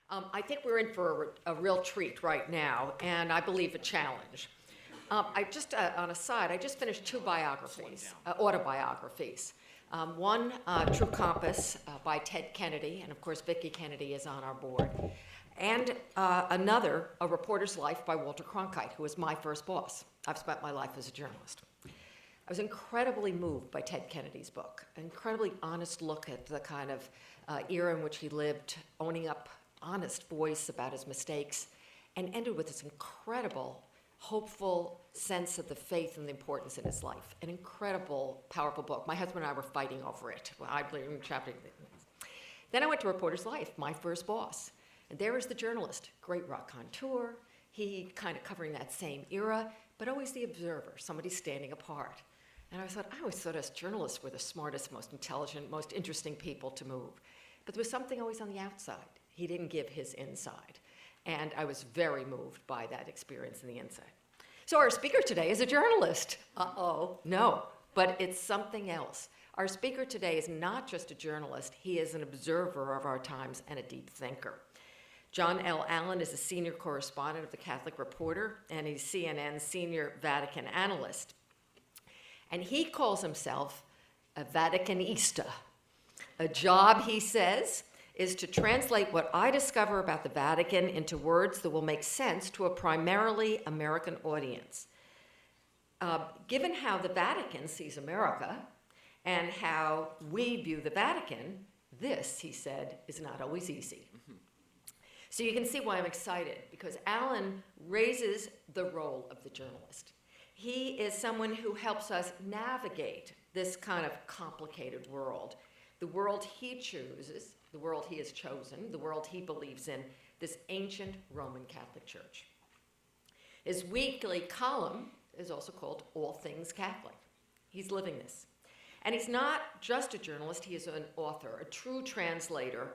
I think we're in for a real treat right now, and I believe a challenge. On a side, I just finished two biographies, autobiographies. One, True Compass by Ted Kennedy, and of course Vicki Kennedy is on our board. And another, A Reporter's Life by Walter Cronkite, who was my first boss. I've spent my life as a journalist. I was incredibly moved by Ted Kennedy's book, an incredibly honest look at the kind of era in which he lived, owning up honest voice about his mistakes, and ended with this incredible, hopeful sense of the faith and the importance in his life. An incredible, powerful book. My husband and I were fighting over it. I believe in chapter. Then I went to Reporter's Life, my first boss. And there was the journalist, great raconteur. He kind of covering that same era, but always the observer, somebody standing apart. And I always thought us journalists were the smartest, most intelligent, most interesting people to move. But there was something always on the outside. He didn't give his inside. And I was very moved by that experience in the inside. So our speaker today is a journalist. No, but it's something else. Our speaker today is not just a journalist, he is an observer of our times and a deep thinker. John L. Allen is a senior correspondent of the Catholic Reporter, and he's CNN's senior Vatican analyst. And he calls himself a Vaticanista, a job, he says, is to translate what I discover about the Vatican into words that will make sense to a primarily American audience. Given how the Vatican sees America and how we view the Vatican, this, he said, is not always easy. So you can see why I'm excited, because Allen raises the role of the journalist. He is someone who helps us navigate this kind of complicated world, the world he chooses, the world he has chosen, the world he believes in, this ancient Roman Catholic Church. His weekly column is also called All Things Catholic. He's living this. And he's not just a journalist, he is an author, a true translator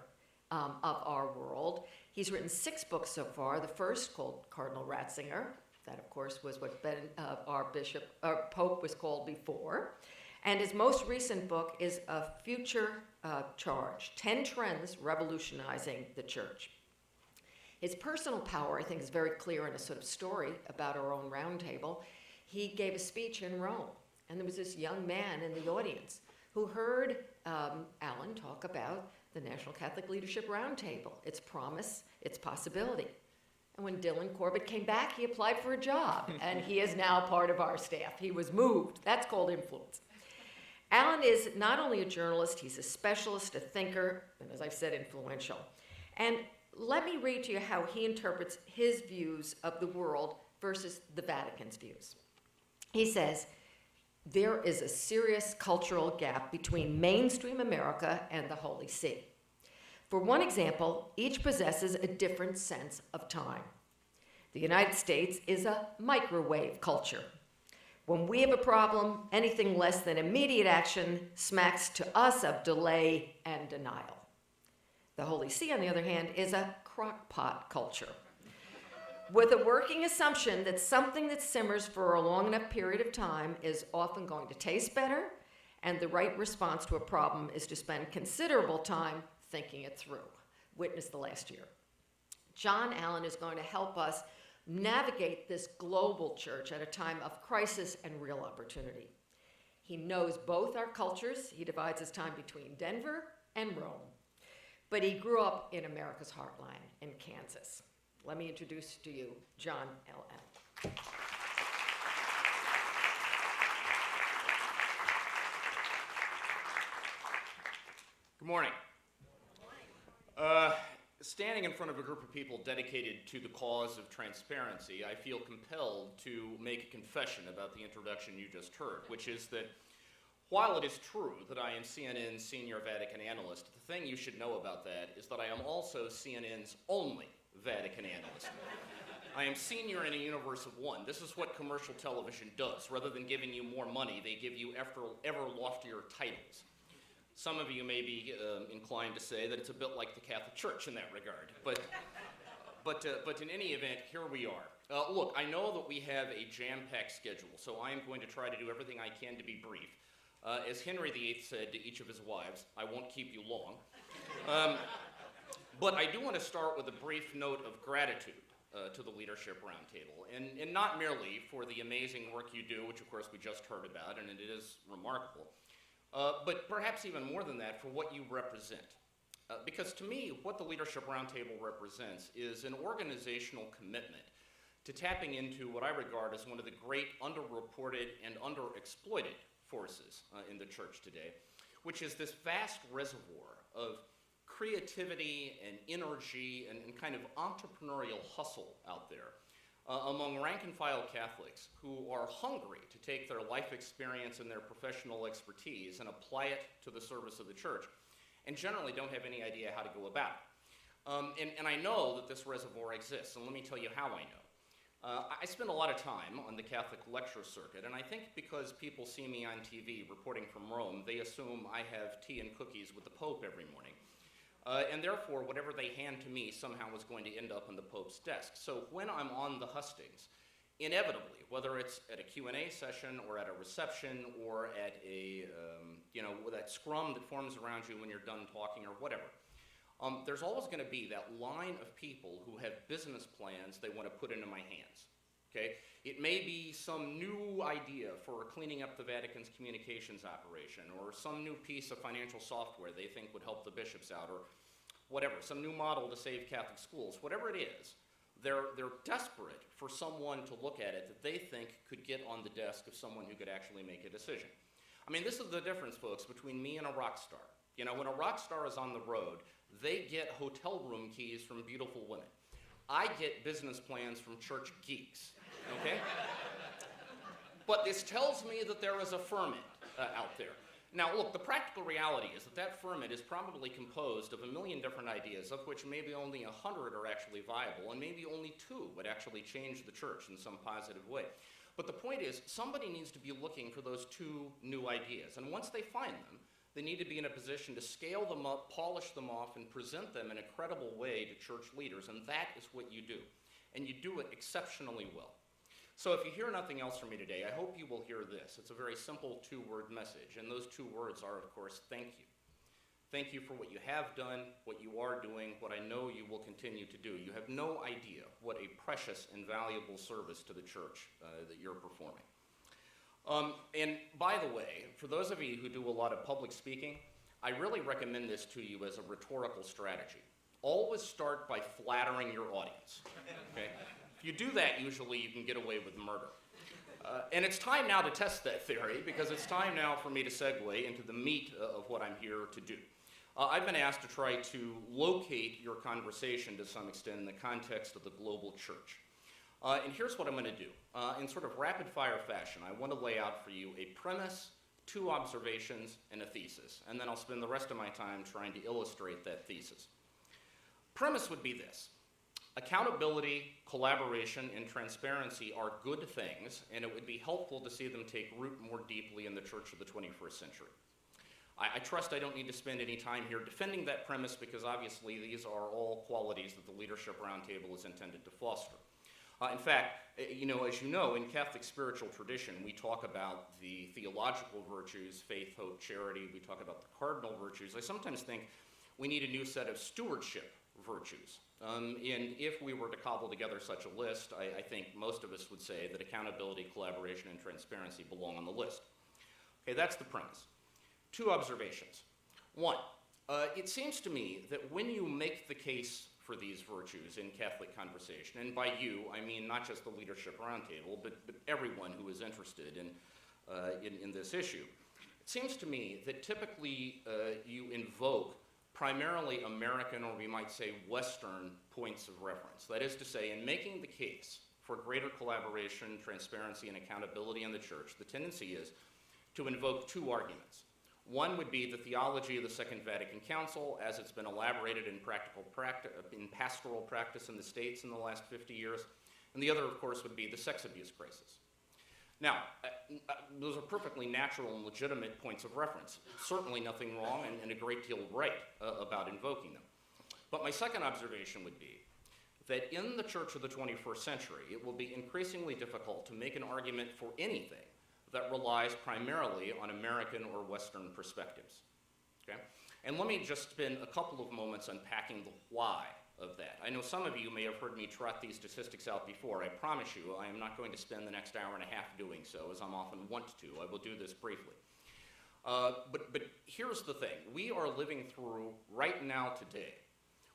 of our world. He's written 6 books so far. The first, called Cardinal Ratzinger, that of course was what our Pope was called before. And his most recent book is A Future Charge, 10 Trends Revolutionizing the Church. His personal power, I think, is very clear in a sort of story about our own roundtable. He gave a speech in Rome, and there was this young man in the audience who heard Allen talk about the National Catholic Leadership Roundtable, its promise, its possibility. And when Dylan Corbett came back, he applied for a job, and he is now part of our staff. He was moved. That's called influence. Allen is not only a journalist, he's a specialist, a thinker, and as I've said, influential. And let me read to you how he interprets his views of the world versus the Vatican's views. He says, there is a serious cultural gap between mainstream America and the Holy See. For one example, each possesses a different sense of time. The United States is a microwave culture. When we have a problem, anything less than immediate action smacks to us of delay and denial. The Holy See, on the other hand, is a crock-pot culture, with a working assumption that something that simmers for a long enough period of time is often going to taste better, and the right response to a problem is to spend considerable time thinking it through. Witness the last year. John Allen is going to help us navigate this global church at a time of crisis and real opportunity. He knows both our cultures. He divides his time between Denver and Rome. But he grew up in America's heartland in Kansas. Let me introduce to you John L. Allen. Good morning. Standing in front of a group of people dedicated to the cause of transparency, I feel compelled to make a confession about the introduction you just heard, which is that while it is true that I am CNN's senior Vatican analyst, the thing you should know about that is that I am also CNN's only Vatican analyst. I am senior in a universe of one. This is what commercial television does. Rather than giving you more money, they give you ever loftier titles. Some of you may be inclined to say that it's a bit like the Catholic Church in that regard. But in any event, here we are. Look, I know that we have a jam-packed schedule, so I am going to try to do everything I can to be brief. As Henry VIII said to each of his wives, I won't keep you long. But I do want to start with a brief note of gratitude to the Leadership Roundtable, and not merely for the amazing work you do, which of course we just heard about, and it is remarkable, but perhaps even more than that, for what you represent. Because to me, what the Leadership Roundtable represents is an organizational commitment to tapping into what I regard as one of the great underreported and underexploited forces in the church today, which is this vast reservoir of creativity and energy and kind of entrepreneurial hustle out there among rank and file Catholics who are hungry to take their life experience and their professional expertise and apply it to the service of the church, and generally don't have any idea how to go about it. And I know that this reservoir exists, and let me tell you how I know. I spend a lot of time on the Catholic lecture circuit, and I think because people see me on TV reporting from Rome, they assume I have tea and cookies with the Pope every morning. And therefore, whatever they hand to me somehow is going to end up on the Pope's desk. So when I'm on the hustings, inevitably, whether it's at a Q&A session or at a reception or at a, that scrum that forms around you when you're done talking or whatever, there's always going to be that line of people who have business plans they want to put into my hands. Okay? It may be some new idea for cleaning up the Vatican's communications operation, or some new piece of financial software they think would help the bishops out, or whatever, some new model to save Catholic schools. Whatever it is, they're desperate for someone to look at it that they think could get on the desk of someone who could actually make a decision. I mean, this is the difference, folks, between me and a rock star. You know, when a rock star is on the road, they get hotel room keys from beautiful women. I get business plans from church geeks, okay? But this tells me that there is a ferment out there. Now, look, the practical reality is that that ferment is probably composed of a million different ideas, of which maybe only 100 are actually viable, and maybe only 2 would actually change the church in some positive way. But the point is, somebody needs to be looking for those 2 new ideas, and once they find them, they need to be in a position to scale them up, polish them off, and present them in a credible way to church leaders, and that is what you do. And you do it exceptionally well. So if you hear nothing else from me today, I hope you will hear this. It's a very simple 2-word message, and those 2 words are, of course, thank you. Thank you for what you have done, what you are doing, what I know you will continue to do. You have no idea what a precious and valuable service to the church that you're performing. And by the way, for those of you who do a lot of public speaking, I really recommend this to you as a rhetorical strategy. Always start by flattering your audience, okay? If you do that, usually you can get away with murder. And it's time now to test that theory, because it's time now for me to segue into the meat of what I'm here to do. I've been asked to try to locate your conversation to some extent in the context of the global church. And here's what I'm going to do. In sort of rapid-fire fashion, I want to lay out for you a premise, 2 observations, and a thesis. And then I'll spend the rest of my time trying to illustrate that thesis. Premise would be this. Accountability, collaboration, and transparency are good things, and it would be helpful to see them take root more deeply in the church of the 21st century. I trust I don't need to spend any time here defending that premise, because obviously these are all qualities that the Leadership Roundtable is intended to foster. In fact, as you know, in Catholic spiritual tradition, we talk about the theological virtues, faith, hope, charity. We talk about the cardinal virtues. I sometimes think we need a new set of stewardship virtues. And if we were to cobble together such a list, I think most of us would say that accountability, collaboration, and transparency belong on the list. Okay, that's the premise. 2 observations. 1, it seems to me that when you make the case for these virtues in Catholic conversation, and by you, I mean not just the Leadership Roundtable, but everyone who is interested in this issue, it seems to me that typically you invoke primarily American, or we might say Western, points of reference. That is to say, in making the case for greater collaboration, transparency, and accountability in the church, the tendency is to invoke 2 arguments. One would be the theology of the Second Vatican Council, as it's been elaborated in pastoral practice in the States in the last 50 years. And the other, of course, would be the sex abuse crisis. Now, those are perfectly natural and legitimate points of reference. Certainly nothing wrong and a great deal right about invoking them. But my second observation would be that in the Church of the 21st century, it will be increasingly difficult to make an argument for anything that relies primarily on American or Western perspectives. okay? And let me just spend a couple of moments unpacking the why of that. I know some of you may have heard me trot these statistics out before. I promise you I am not going to spend the next hour and a half doing so, as I'm often wont to. I will do this briefly. But here's the thing. We are living through, right now today,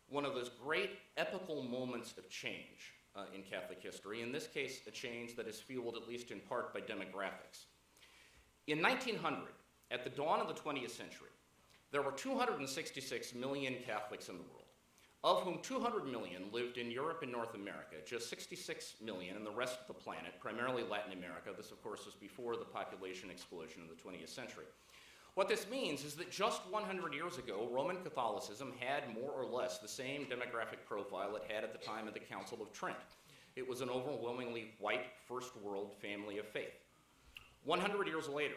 one of those great epical moments of change in Catholic history, in this case, a change that is fueled at least in part by demographics. In 1900, at the dawn of the 20th century, there were 266 million Catholics in the world, of whom 200 million lived in Europe and North America, just 66 million in the rest of the planet, primarily Latin America. This, of course, was before the population explosion of the 20th century. What this means is that just 100 years ago, Roman Catholicism had more or less the same demographic profile it had at the time of the Council of Trent. It was an overwhelmingly white, first world family of faith. 100 years later,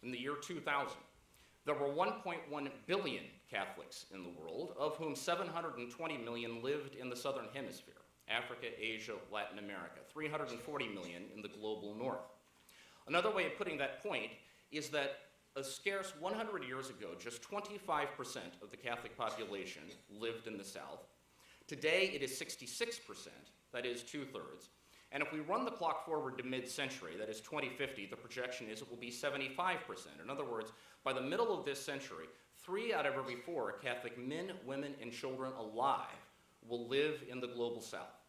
in the year 2000, there were 1.1 billion Catholics in the world, of whom 720 million lived in the southern hemisphere, Africa, Asia, Latin America, 340 million in the global north. Another way of putting that point is that a scarce 100 years ago, just 25% of the Catholic population lived in the South. Today, it is 66%, that is 2/3. And if we run the clock forward to mid-century, that is 2050, the projection is it will be 75%. In other words, by the middle of this century, 3 out of every 4 Catholic men, women, and children alive will live in the global South.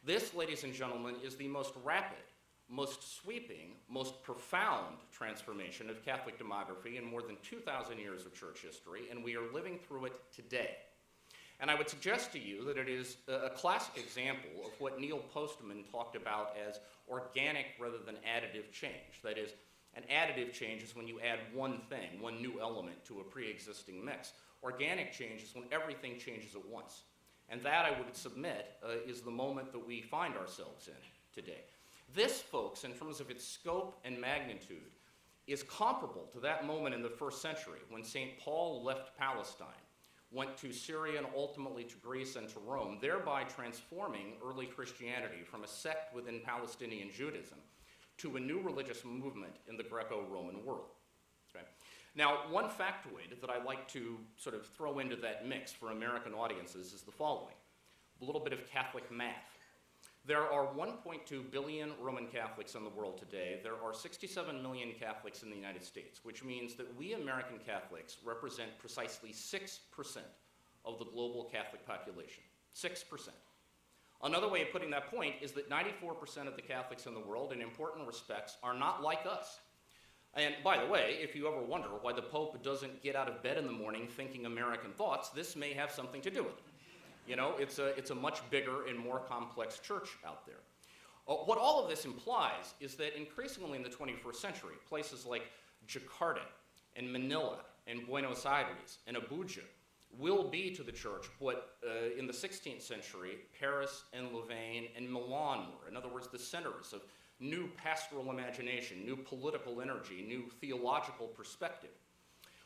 This, ladies and gentlemen, is the most rapid, most sweeping, most profound transformation of Catholic demography in more than 2,000 years of church history, and we are living through it today. And I would suggest to you that it is a classic example of what Neil Postman talked about as organic rather than additive change. That is, an additive change is when you add one thing, one new element to a pre-existing mix. Organic change is when everything changes at once. And that, I would submit, is the moment that we find ourselves in today. This, folks, in terms of its scope and magnitude, is comparable to that moment in the first century when St. Paul left Palestine, went to Syria and ultimately to Greece and to Rome, thereby transforming early Christianity from a sect within Palestinian Judaism to a new religious movement in the Greco-Roman world. Okay? Now, one factoid that I like to sort of throw into that mix for American audiences is the following: a little bit of Catholic math. There are 1.2 billion Roman Catholics in the world today. There are 67 million Catholics in the United States, which means that we American Catholics represent precisely 6% of the global Catholic population. 6%. Another way of putting that point is that 94% of the Catholics in the world, in important respects, are not like us. And by the way, if you ever wonder why the Pope doesn't get out of bed in the morning thinking American thoughts, this may have something to do with it. You know, it's a much bigger and more complex church out there. What all of this implies is that increasingly in the 21st century, places like Jakarta and Manila and Buenos Aires and Abuja will be to the church what in the 16th century Paris and Louvain and Milan were. In other words, the centers of new pastoral imagination, new political energy, new theological perspective.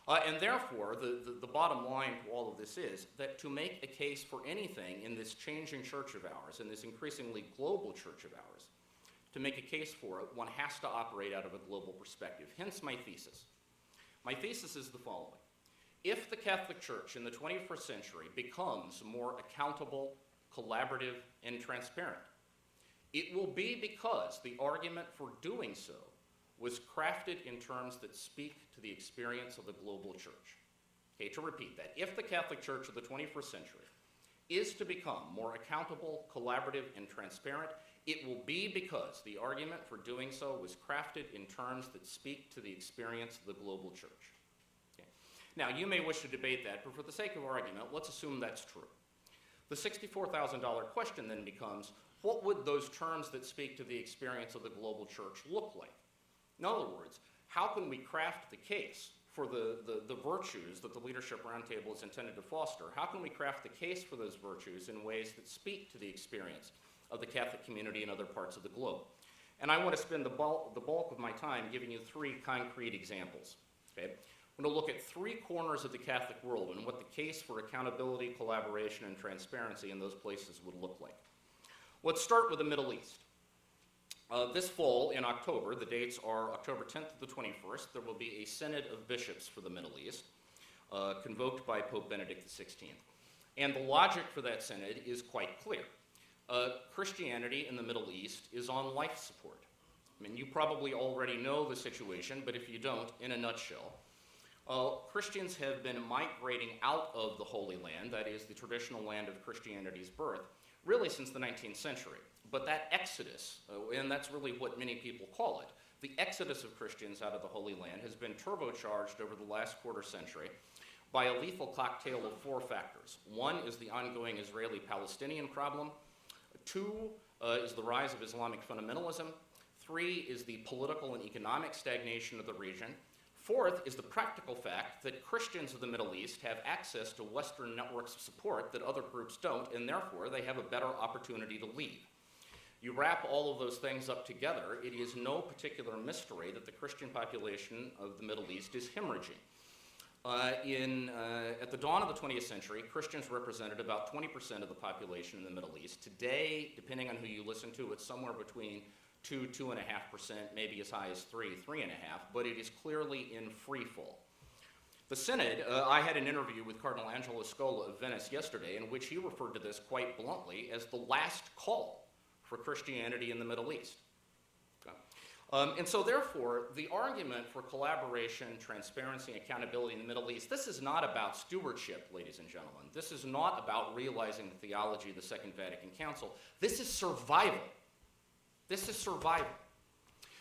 And therefore, the bottom line to all of this is that to make a case for anything in this changing church of ours, in this increasingly global church of ours, to make a case for it, one has to operate out of a global perspective. Hence my thesis. My thesis is the following. If the Catholic Church in the 21st century becomes more accountable, collaborative, and transparent, it will be because the argument for doing so was crafted in terms that speak to the experience of the global church. Okay, to repeat that, if the Catholic Church of the 21st century is to become more accountable, collaborative, and transparent, it will be because the argument for doing so was crafted in terms that speak to the experience of the global church. Okay. Now, you may wish to debate that, but for the sake of argument, let's assume that's true. The $64,000 question then becomes, what would those terms that speak to the experience of the global church look like? In other words, how can we craft the case for the virtues that the Leadership Roundtable is intended to foster? How can we craft the case for those virtues in ways that speak to the experience of the Catholic community in other parts of the globe? And I want to spend the bulk of my time giving you 3 concrete examples. Okay? I'm going to look at 3 corners of the Catholic world and what the case for accountability, collaboration, and transparency in those places would look like. Let's start with the Middle East. This fall in October, the dates are October 10th to the 21st, there will be a Synod of Bishops for the Middle East. convoked by Pope Benedict XVI. And the logic for that synod is quite clear. Christianity in the Middle East is on life support. I mean, you probably already know the situation, but if you don't, in a nutshell, Christians have been migrating out of the Holy Land, that is, the traditional land of Christianity's birth, really since the 19th century. But that exodus, and that's really what many people call it, the exodus of Christians out of the Holy Land has been turbocharged over the last quarter century by a lethal cocktail of four factors. One is the ongoing Israeli-Palestinian problem. Two is the rise of Islamic fundamentalism. Three is the political and economic stagnation of the region. Fourth is the practical fact that Christians of the Middle East have access to Western networks of support that other groups don't, and therefore they have a better opportunity to lead. You wrap all of those things up together, it is no particular mystery that the Christian population of the Middle East is hemorrhaging. At the dawn of the 20th century, Christians represented about 20% of the population in the Middle East. Today, depending on who you listen to, it's somewhere between 2.5%, maybe as high as 3.5%, but it is clearly in free fall. The Synod, I had an interview with Cardinal Angelo Scola of Venice yesterday in which he referred to this quite bluntly as the last call for Christianity in the Middle East. And so therefore, the argument for collaboration, transparency, and accountability in the Middle East, this is not about stewardship, ladies and gentlemen. This is not about realizing the theology of the Second Vatican Council. This is survival. This is survival.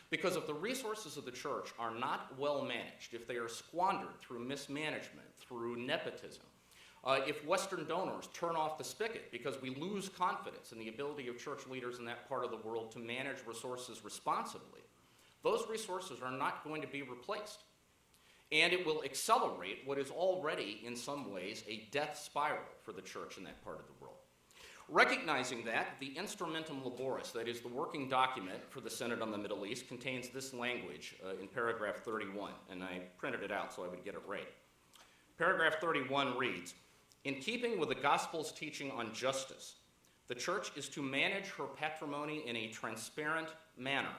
Because if the resources of the church are not well managed, if they are squandered through mismanagement, through nepotism, if Western donors turn off the spigot because we lose confidence in the ability of church leaders in that part of the world to manage resources responsibly, those resources are not going to be replaced. And it will accelerate what is already, in some ways, a death spiral for the church in that part of the world. Recognizing that, the Instrumentum Laboris, that is the working document for the Synod on the Middle East, contains this language in paragraph 31, and I printed it out so I would get it right. Paragraph 31 reads, "In keeping with the Gospel's teaching on justice, the Church is to manage her patrimony in a transparent manner.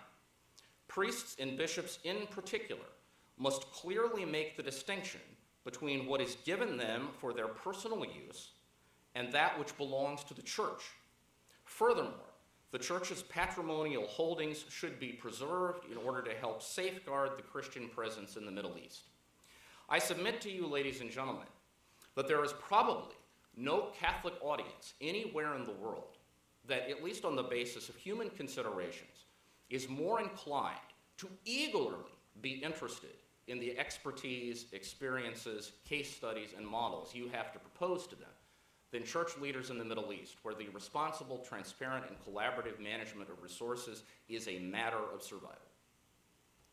Priests and bishops in particular must clearly make the distinction between what is given them for their personal use and that which belongs to the church. Furthermore, the church's patrimonial holdings should be preserved in order to help safeguard the Christian presence in the Middle East. I submit to you, ladies and gentlemen, that there is probably no Catholic audience anywhere in the world that, at least on the basis of human considerations, is more inclined to eagerly be interested in the expertise, experiences, case studies, and models you have to propose to them than church leaders in the Middle East, where the responsible, transparent, and collaborative management of resources is a matter of survival."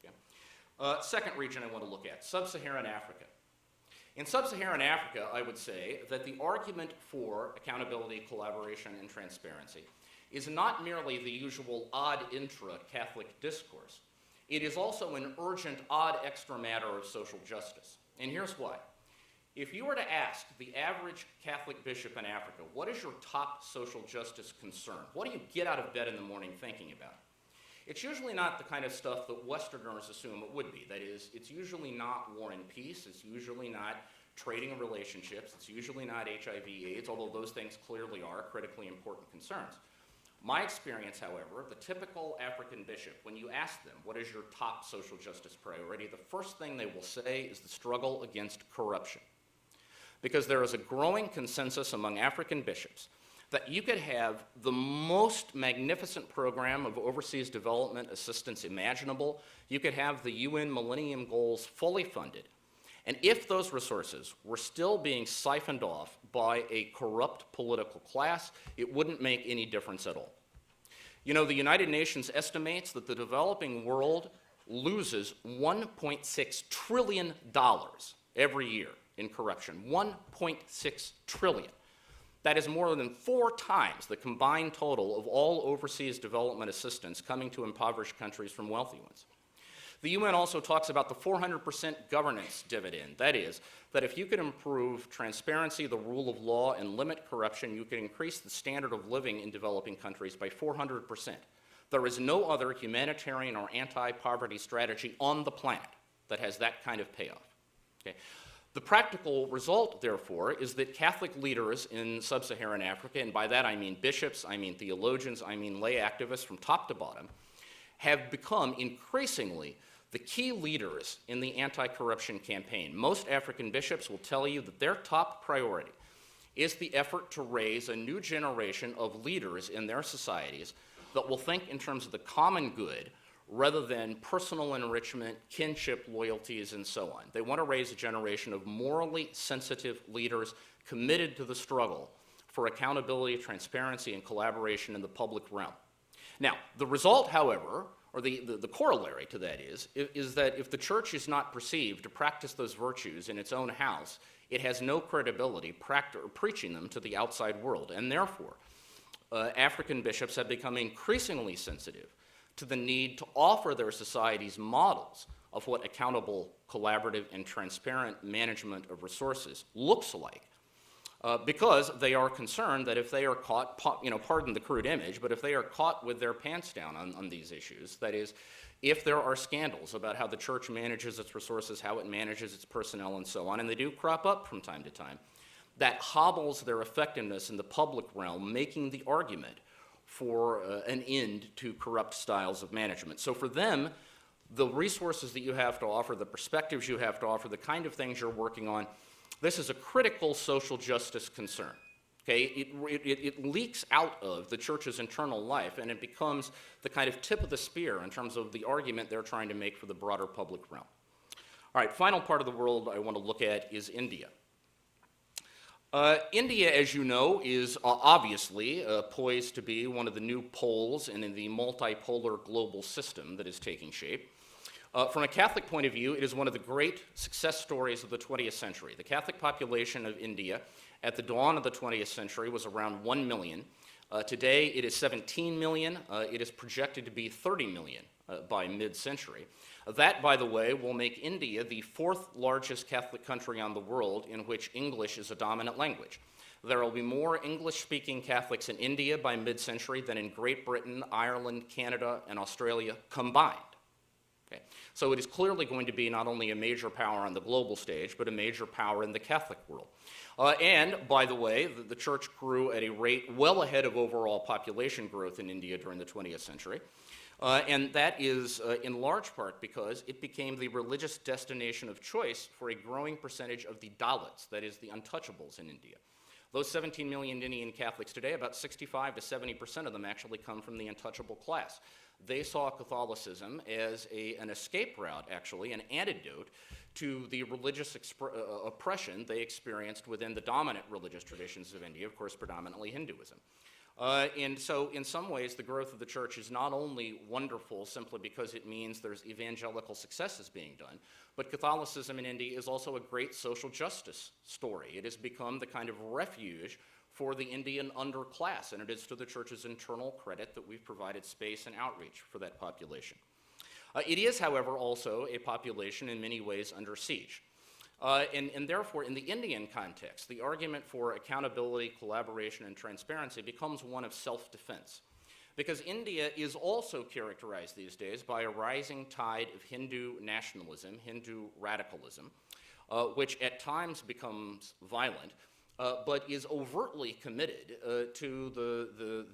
Okay. Second region I want to look at, Sub-Saharan Africa. In Sub-Saharan Africa, I would say that the argument for accountability, collaboration, and transparency is not merely the usual odd intra-Catholic discourse. It is also an urgent odd extra matter of social justice. And here's why. If you were to ask the average Catholic bishop in Africa, what is your top social justice concern? What do you get out of bed in the morning thinking about? It's usually not the kind of stuff that Westerners assume it would be. That is, it's usually not war and peace. It's usually not trading relationships. It's usually not HIV/AIDS, although those things clearly are critically important concerns. My experience, however, the typical African bishop, when you ask them, what is your top social justice priority, the first thing they will say is the struggle against corruption. Because there is a growing consensus among African bishops that you could have the most magnificent program of overseas development assistance imaginable, you could have the UN Millennium Goals fully funded, and if those resources were still being siphoned off by a corrupt political class, it wouldn't make any difference at all. You know, the United Nations estimates that the developing world loses $1.6 trillion every year in corruption. 1.6 trillion. That is more than 4 times the combined total of all overseas development assistance coming to impoverished countries from wealthy ones. The UN also talks about the 400% governance dividend. That is, that if you could improve transparency, the rule of law, and limit corruption, you could increase the standard of living in developing countries by 400%. There is no other humanitarian or anti-poverty strategy on the planet that has that kind of payoff. Okay? The practical result, therefore, is that Catholic leaders in sub-Saharan Africa, and by that I mean bishops, I mean theologians, I mean lay activists from top to bottom, have become increasingly the key leaders in the anti-corruption campaign. Most African bishops will tell you that their top priority is the effort to raise a new generation of leaders in their societies that will think in terms of the common good rather than personal enrichment, kinship, loyalties, and so on. They want to raise a generation of morally sensitive leaders committed to the struggle for accountability, transparency, and collaboration in the public realm. Now, the result, however, or the corollary to that is that if the church is not perceived to practice those virtues in its own house, it has no credibility preaching them to the outside world. And therefore, African bishops have become increasingly sensitive to the need to offer their societies models of what accountable, collaborative, and transparent management of resources looks like. Because they are concerned that if they are caught, pardon the crude image, but if they are caught with their pants down on these issues, that is, if there are scandals about how the church manages its resources, how it manages its personnel, and so on, and they do crop up from time to time, that hobbles their effectiveness in the public realm, making the argument for an end to corrupt styles of management. So for them, the resources that you have to offer, the perspectives you have to offer, the kind of things you're working on, this is a critical social justice concern. Okay? It leaks out of the church's internal life, and it becomes the kind of tip of the spear in terms of the argument they're trying to make for the broader public realm. All right, final part of the world I want to look at is India. India, as you know, is obviously poised to be one of the new poles in the multipolar global system that is taking shape. From a Catholic point of view, it is one of the great success stories of the 20th century. The Catholic population of India at the dawn of the 20th century was around 1 million. Today it is 17 million. It is projected to be 30 million by mid-century. That, by the way, will make India the fourth largest Catholic country on the world in which English is a dominant language. There will be more English-speaking Catholics in India by mid-century than in Great Britain, Ireland, Canada, and Australia combined. Okay. So it is clearly going to be not only a major power on the global stage, but a major power in the Catholic world. And, by the way, the church grew at a rate well ahead of overall population growth in India during the 20th century. And that is in large part because it became the religious destination of choice for a growing percentage of the Dalits, that is, the untouchables in India. Those 17 million Indian Catholics today, about 65 to 70% of them actually come from the untouchable class. They saw Catholicism as an escape route, actually, an antidote to the religious oppression they experienced within the dominant religious traditions of India, of course, predominantly Hinduism. And so, in some ways, the growth of the church is not only wonderful simply because it means there's evangelical successes being done, but Catholicism in India is also a great social justice story. It has become the kind of refuge for the Indian underclass, and it is to the church's internal credit that we've provided space and outreach for that population. It is, however, also a population in many ways under siege. And therefore, in the Indian context, the argument for accountability, collaboration, and transparency becomes one of self-defense. Because India is also characterized these days by a rising tide of Hindu nationalism, Hindu radicalism, which at times becomes violent, but is overtly committed to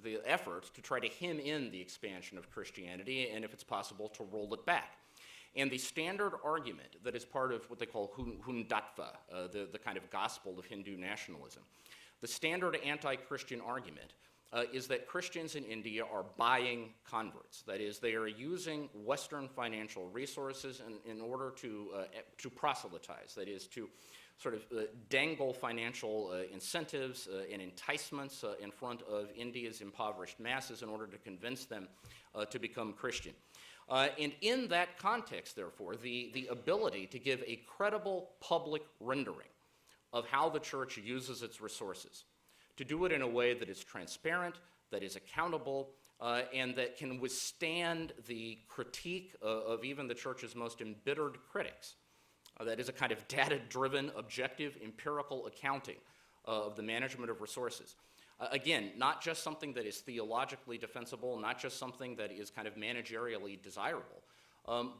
the effort to try to hem in the expansion of Christianity, and if it's possible, to roll it back. And the standard argument that is part of what they call Hundatva, the kind of gospel of Hindu nationalism, the standard anti-Christian argument is that Christians in India are buying converts. That is, they are using Western financial resources in order to proselytize, that is, to sort of dangle financial incentives and enticements in front of India's impoverished masses in order to convince them to become Christian. And in that context, therefore, the ability to give a credible public rendering of how the church uses its resources, to do it in a way that is transparent, that is accountable, and that can withstand the critique of even the church's most embittered critics. That is a kind of data-driven, objective, empirical accounting of the management of resources. Again, not just something that is theologically defensible, not just something that is kind of managerially desirable,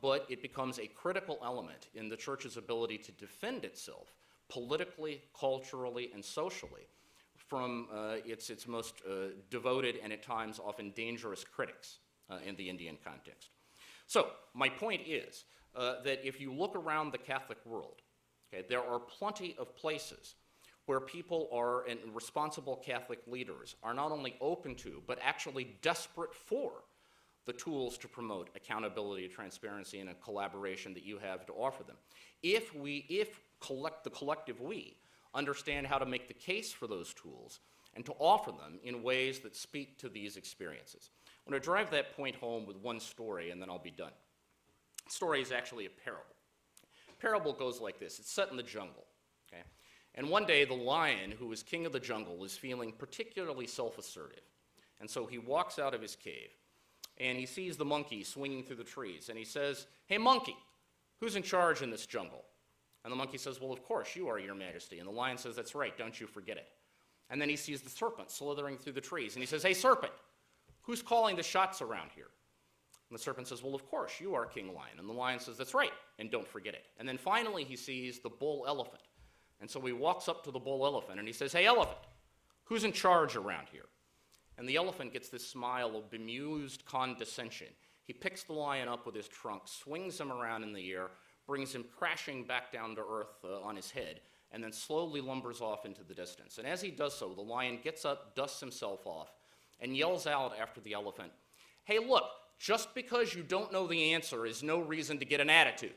but it becomes a critical element in the church's ability to defend itself politically, culturally, and socially from its most devoted and at times often dangerous critics in the Indian context. So my point is that if you look around the Catholic world, okay, there are plenty of places where people are, and responsible Catholic leaders are not only open to, but actually desperate for the tools to promote accountability, transparency, and a collaboration that you have to offer them. If the collective we understand how to make the case for those tools and to offer them in ways that speak to these experiences. I'm going to drive that point home with one story, and then I'll be done. The story is actually a parable. The parable goes like this. It's set in the jungle, okay? And one day, the lion, who is king of the jungle, is feeling particularly self-assertive. And so he walks out of his cave, and he sees the monkey swinging through the trees, and he says, "Hey, monkey, who's in charge in this jungle?" And the monkey says, "Well, of course, you are, Your Majesty." And the lion says, "That's right, don't you forget it." And then he sees the serpent slithering through the trees, and he says, "Hey, serpent, who's calling the shots around here?" And the serpent says, "Well, of course, you are King Lion." And the lion says, "That's right, and don't forget it." And then finally he sees the bull elephant. And so he walks up to the bull elephant, and he says, "Hey, elephant, who's in charge around here?" And the elephant gets this smile of bemused condescension. He picks the lion up with his trunk, swings him around in the air, brings him crashing back down to earth on his head, and then slowly lumbers off into the distance. And as he does so, the lion gets up, dusts himself off, and yells out after the elephant, "Hey, look, just because you don't know the answer is no reason to get an attitude."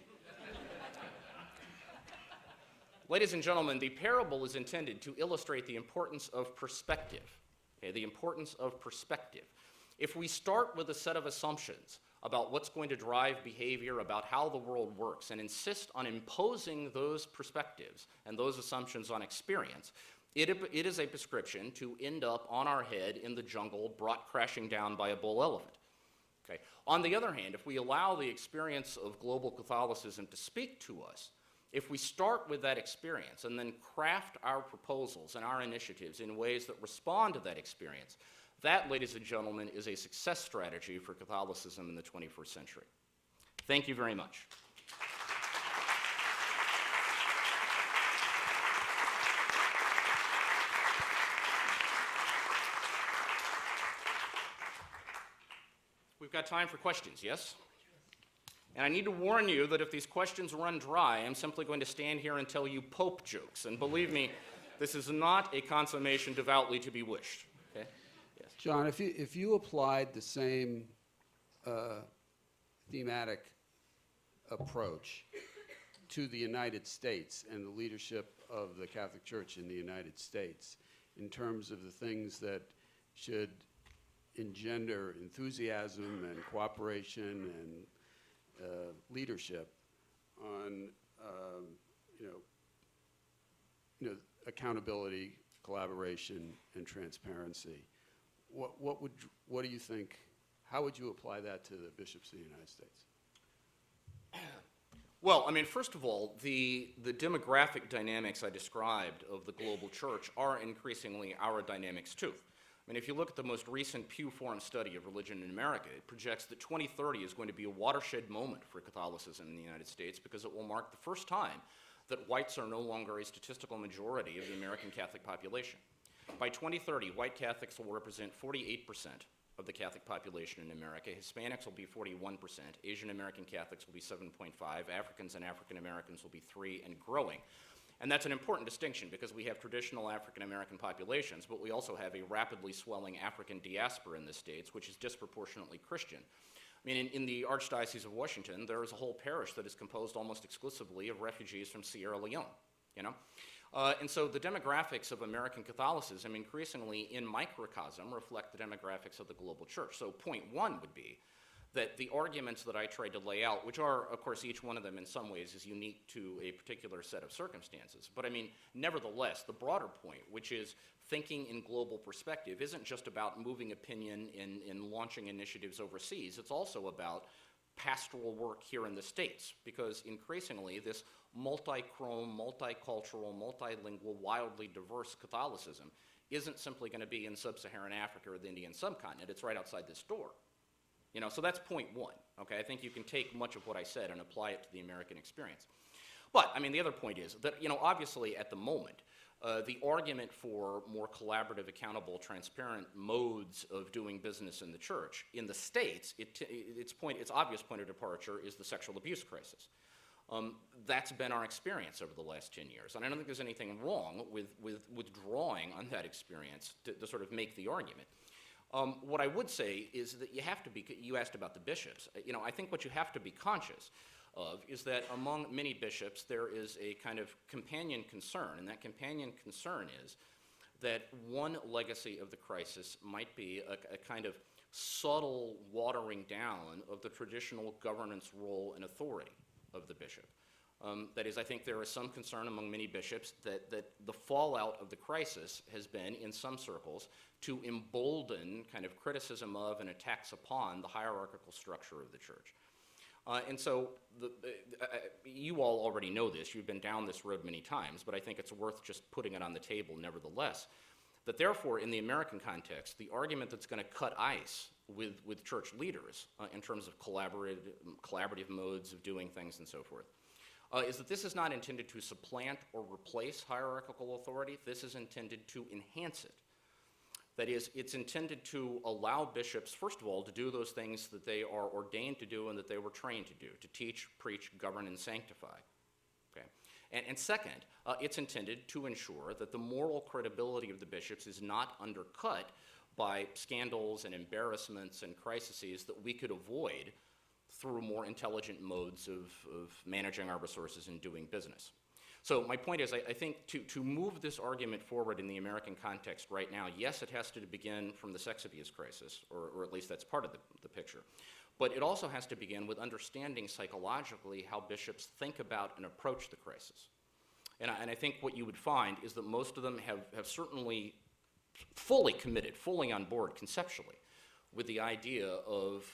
Ladies and gentlemen, the parable is intended to illustrate the importance of perspective, okay, the importance of perspective. If we start with a set of assumptions about what's going to drive behavior, about how the world works, and insist on imposing those perspectives and those assumptions on experience, it is a prescription to end up on our head in the jungle, brought crashing down by a bull elephant. Okay. On the other hand, if we allow the experience of global Catholicism to speak to us, if we start with that experience and then craft our proposals and our initiatives in ways that respond to that experience, that, ladies and gentlemen, is a success strategy for Catholicism in the 21st century. Thank you very much. We've got time for questions, yes? And I need to warn you that if these questions run dry, I'm simply going to stand here and tell you Pope jokes. And believe me, this is not a consummation devoutly to be wished. Okay? Yes. John, if you applied the same thematic approach to the United States and the leadership of the Catholic Church in the United States in terms of the things that should engender enthusiasm and cooperation and leadership on accountability, collaboration, and transparency, what do you think? How would you apply that to the bishops of the United States? Well, I mean, first of all, the demographic dynamics I described of the global church are increasingly our dynamics too. I mean, if you look at the most recent Pew Forum study of religion in America, it projects that 2030 is going to be a watershed moment for Catholicism in the United States because it will mark the first time that whites are no longer a statistical majority of the American Catholic population. By 2030, white Catholics will represent 48% of the Catholic population in America. Hispanics will be 41%. Asian American Catholics will be 7.5%. Africans and African Americans will be 3% and growing. And that's an important distinction because we have traditional African American populations, but we also have a rapidly swelling African diaspora in the States, which is disproportionately Christian. I mean, in the Archdiocese of Washington, there is a whole parish that is composed almost exclusively of refugees from Sierra Leone, you know? And so the demographics of American Catholicism increasingly in microcosm reflect the demographics of the global church. So point one would be that the arguments that I tried to lay out, which are, of course, each one of them in some ways is unique to a particular set of circumstances. But I mean, nevertheless, the broader point, which is thinking in global perspective, isn't just about moving opinion in launching initiatives overseas. It's also about pastoral work here in the States, because increasingly this multi-chrome, multicultural, multilingual, wildly diverse Catholicism isn't simply going to be in sub-Saharan Africa or the Indian subcontinent. It's right outside this door. You know, so that's point one, okay? I think you can take much of what I said and apply it to the American experience. But, I mean, the other point is that, obviously at the moment, the argument for more collaborative, accountable, transparent modes of doing business in the church, in the States, its obvious point of departure is the sexual abuse crisis. That's been our experience over the last 10 years. And I don't think there's anything wrong with drawing on that experience to sort of make the argument. What I would say is that you asked about the bishops. I think what you have to be conscious of is that among many bishops there is a kind of companion concern, and that companion concern is that one legacy of the crisis might be a kind of subtle watering down of the traditional governance role and authority of the bishop. That is, I think there is some concern among many bishops that the fallout of the crisis has been, in some circles, to embolden kind of criticism of and attacks upon the hierarchical structure of the church. And so you all already know this. You've been down this road many times, but I think it's worth just putting it on the table nevertheless, that therefore, in the American context, the argument that's going to cut ice with church leaders in terms of collaborative modes of doing things and so forth, is that this is not intended to supplant or replace hierarchical authority. This is intended to enhance it. That is, it's intended to allow bishops, first of all, to do those things that they are ordained to do and that they were trained to do, to teach, preach, govern, and sanctify. Okay? And second, it's intended to ensure that the moral credibility of the bishops is not undercut by scandals and embarrassments and crises that we could avoid through more intelligent modes of managing our resources and doing business. So my point is, I think to move this argument forward in the American context right now, yes, it has to begin from the sex abuse crisis, or at least that's part of the picture. But it also has to begin with understanding psychologically how bishops think about and approach the crisis. And I think what you would find is that most of them have certainly fully committed, fully on board conceptually with the idea of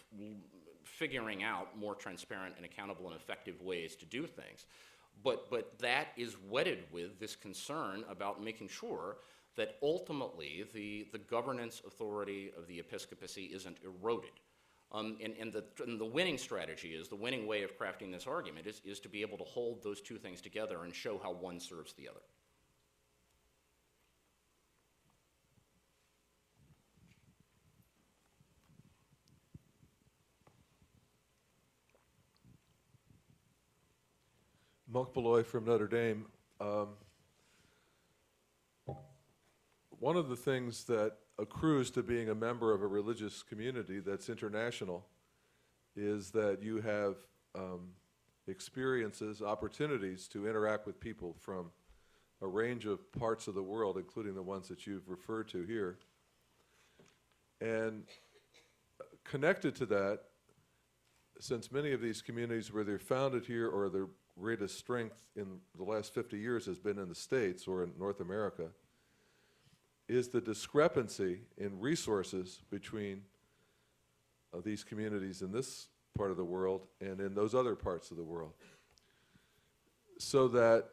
figuring out more transparent and accountable and effective ways to do things. But that is wedded with this concern about making sure that ultimately the governance authority of the episcopacy isn't eroded. And the winning strategy is, the winning way of crafting this argument is to be able to hold those two things together and show how one serves the other. Monk Beloy from Notre Dame. One of the things that accrues to being a member of a religious community that's international is that you have experiences, opportunities to interact with people from a range of parts of the world, including the ones that you've referred to here. And connected to that, since many of these communities, where they're founded here or their greatest strength in the last 50 years has been in the States or in North America, is the discrepancy in resources between these communities in this part of the world and in those other parts of the world. So that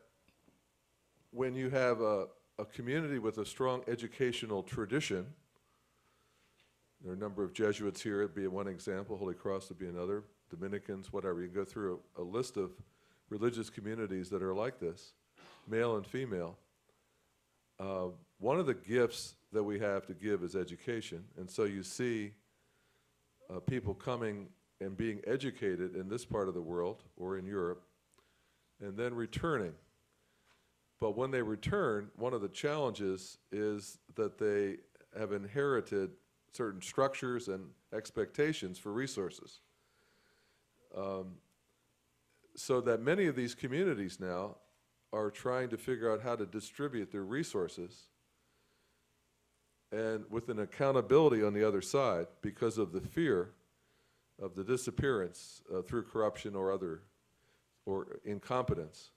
when you have a community with a strong educational tradition, there are a number of Jesuits here, it'd be one example, Holy Cross would be another, Dominicans, whatever, you can go through a list of religious communities that are like this, male and female. One of the gifts that we have to give is education, and so you see people coming and being educated in this part of the world or in Europe, and then returning. But when they return, one of the challenges is that they have inherited certain structures and expectations for resources. So that many of these communities now are trying to figure out how to distribute their resources, and with an accountability on the other side because of the fear of the disappearance through corruption or incompetence.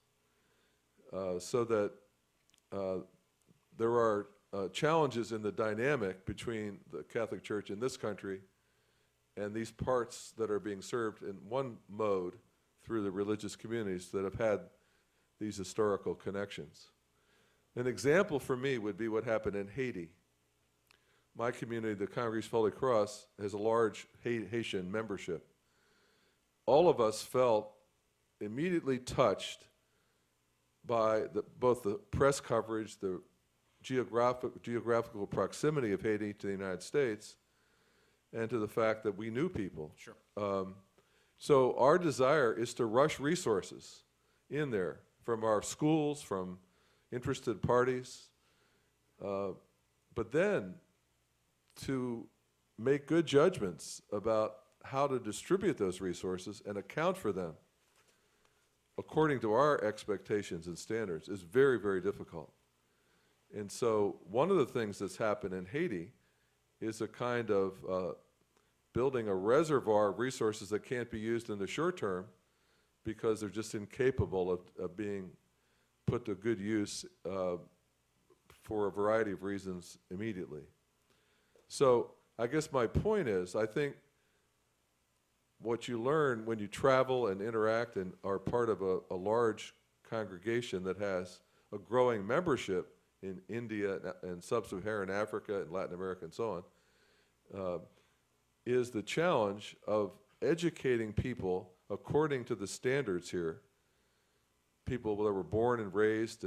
So that there are challenges in the dynamic between the Catholic Church in this country and these parts that are being served in one mode through the religious communities that have had these historical connections. An example for me would be what happened in Haiti. My community, the Congregation of Holy Cross, has a large Haitian membership. All of us felt immediately touched by both the press coverage, the geographical proximity of Haiti to the United States, and to the fact that we knew people. Sure. So our desire is to rush resources in there from our schools, from interested parties, but then to make good judgments about how to distribute those resources and account for them according to our expectations and standards is very, very difficult. And so one of the things that's happened in Haiti is a kind of building a reservoir of resources that can't be used in the short term because they're just incapable of being put to good use for a variety of reasons immediately. So I guess my point is, I think what you learn when you travel and interact and are part of a large congregation that has a growing membership in India and sub-Saharan Africa and Latin America and so on, is the challenge of educating people according to the standards here, people that were born and raised,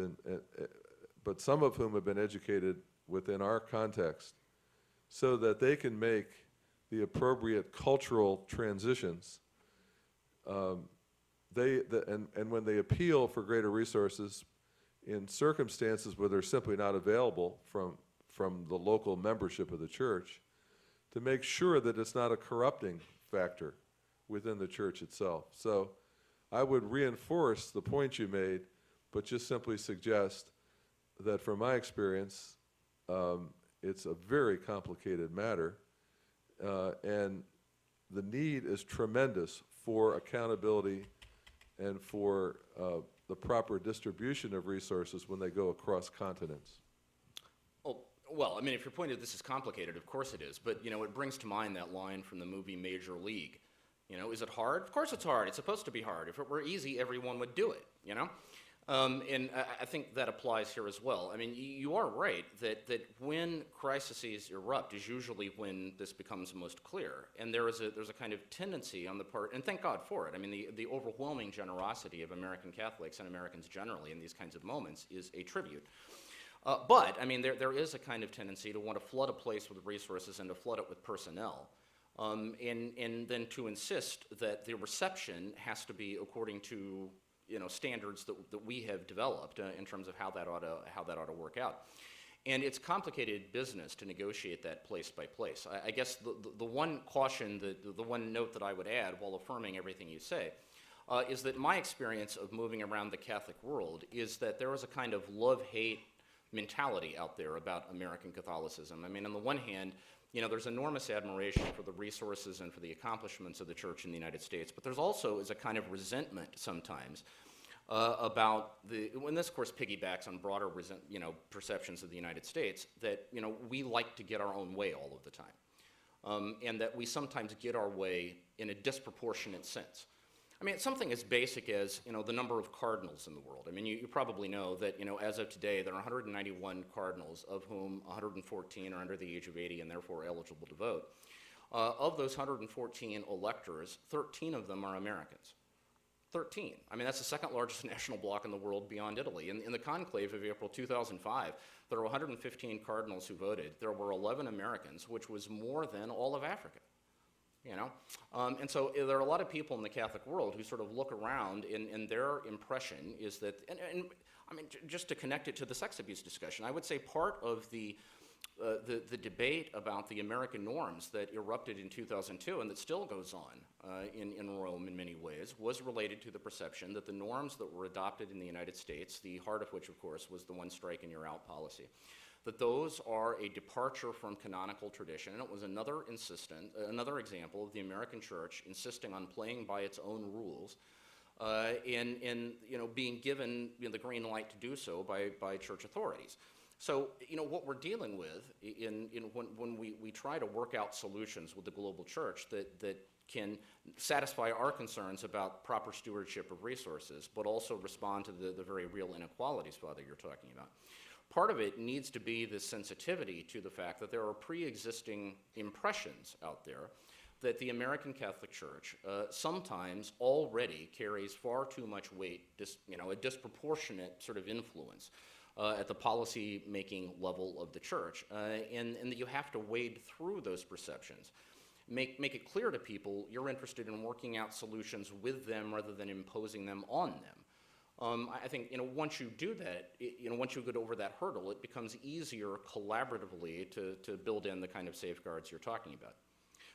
but some of whom have been educated within our context, so that they can make the appropriate cultural transitions. And when they appeal for greater resources in circumstances where they're simply not available from the local membership of the church, to make sure that it's not a corrupting factor within the church itself. So I would reinforce the point you made, but just simply suggest that from my experience, it's a very complicated matter, and the need is tremendous for accountability and for the proper distribution of resources when they go across continents. Oh, well, I mean, if your point is this is complicated, of course it is. But, it brings to mind that line from the movie Major League. Is it hard? Of course it's hard. It's supposed to be hard. If it were easy, everyone would do it, And I think that applies here as well. I mean, you are right that when crises erupt is usually when this becomes most clear. And there's a kind of tendency on the part, and thank God for it. I mean, the overwhelming generosity of American Catholics and Americans generally in these kinds of moments is a tribute. But, I mean, there is a kind of tendency to want to flood a place with resources and to flood it with personnel. And then to insist that the reception has to be according to standards that we have developed in terms of how that ought to work out. And it's complicated business to negotiate that place by place. I guess the one caution, the one note that I would add while affirming everything you say, is that my experience of moving around the Catholic world is that there is a kind of love-hate mentality out there about American Catholicism. I mean, on the one hand, there's enormous admiration for the resources and for the accomplishments of the Church in the United States, but there's also is a kind of resentment sometimes about when this, of course, piggybacks on broader perceptions of the United States, that, we like to get our own way all of the time, and that we sometimes get our way in a disproportionate sense. I mean, it's something as basic as, the number of cardinals in the world. I mean, you probably know that, as of today, there are 191 cardinals, of whom 114 are under the age of 80 and therefore eligible to vote. Of those 114 electors, 13 of them are Americans. 13. I mean, that's the second largest national bloc in the world beyond Italy. In the conclave of April 2005, there were 115 cardinals who voted. There were 11 Americans, which was more than all of Africa. And so there are a lot of people in the Catholic world who sort of look around, and their impression is that, and I mean, just to connect it to the sex abuse discussion, I would say part of the debate about the American norms that erupted in 2002 and that still goes on in Rome in many ways was related to the perception that the norms that were adopted in the United States, the heart of which, of course, was the one strike and you're out policy, that those are a departure from canonical tradition. And it was another example of the American Church insisting on playing by its own rules and being given the green light to do so by church authorities. So, what we're dealing with when we try to work out solutions with the global church that can satisfy our concerns about proper stewardship of resources, but also respond to the very real inequalities, Father, you're talking about. Part of it needs to be the sensitivity to the fact that there are pre-existing impressions out there that the American Catholic Church sometimes already carries far too much weight, a disproportionate sort of influence at the policy-making level of the church, and that you have to wade through those perceptions. Make it clear to people you're interested in working out solutions with them rather than imposing them on them. I think once you do that, once you get over that hurdle, it becomes easier collaboratively to build in the kind of safeguards you're talking about.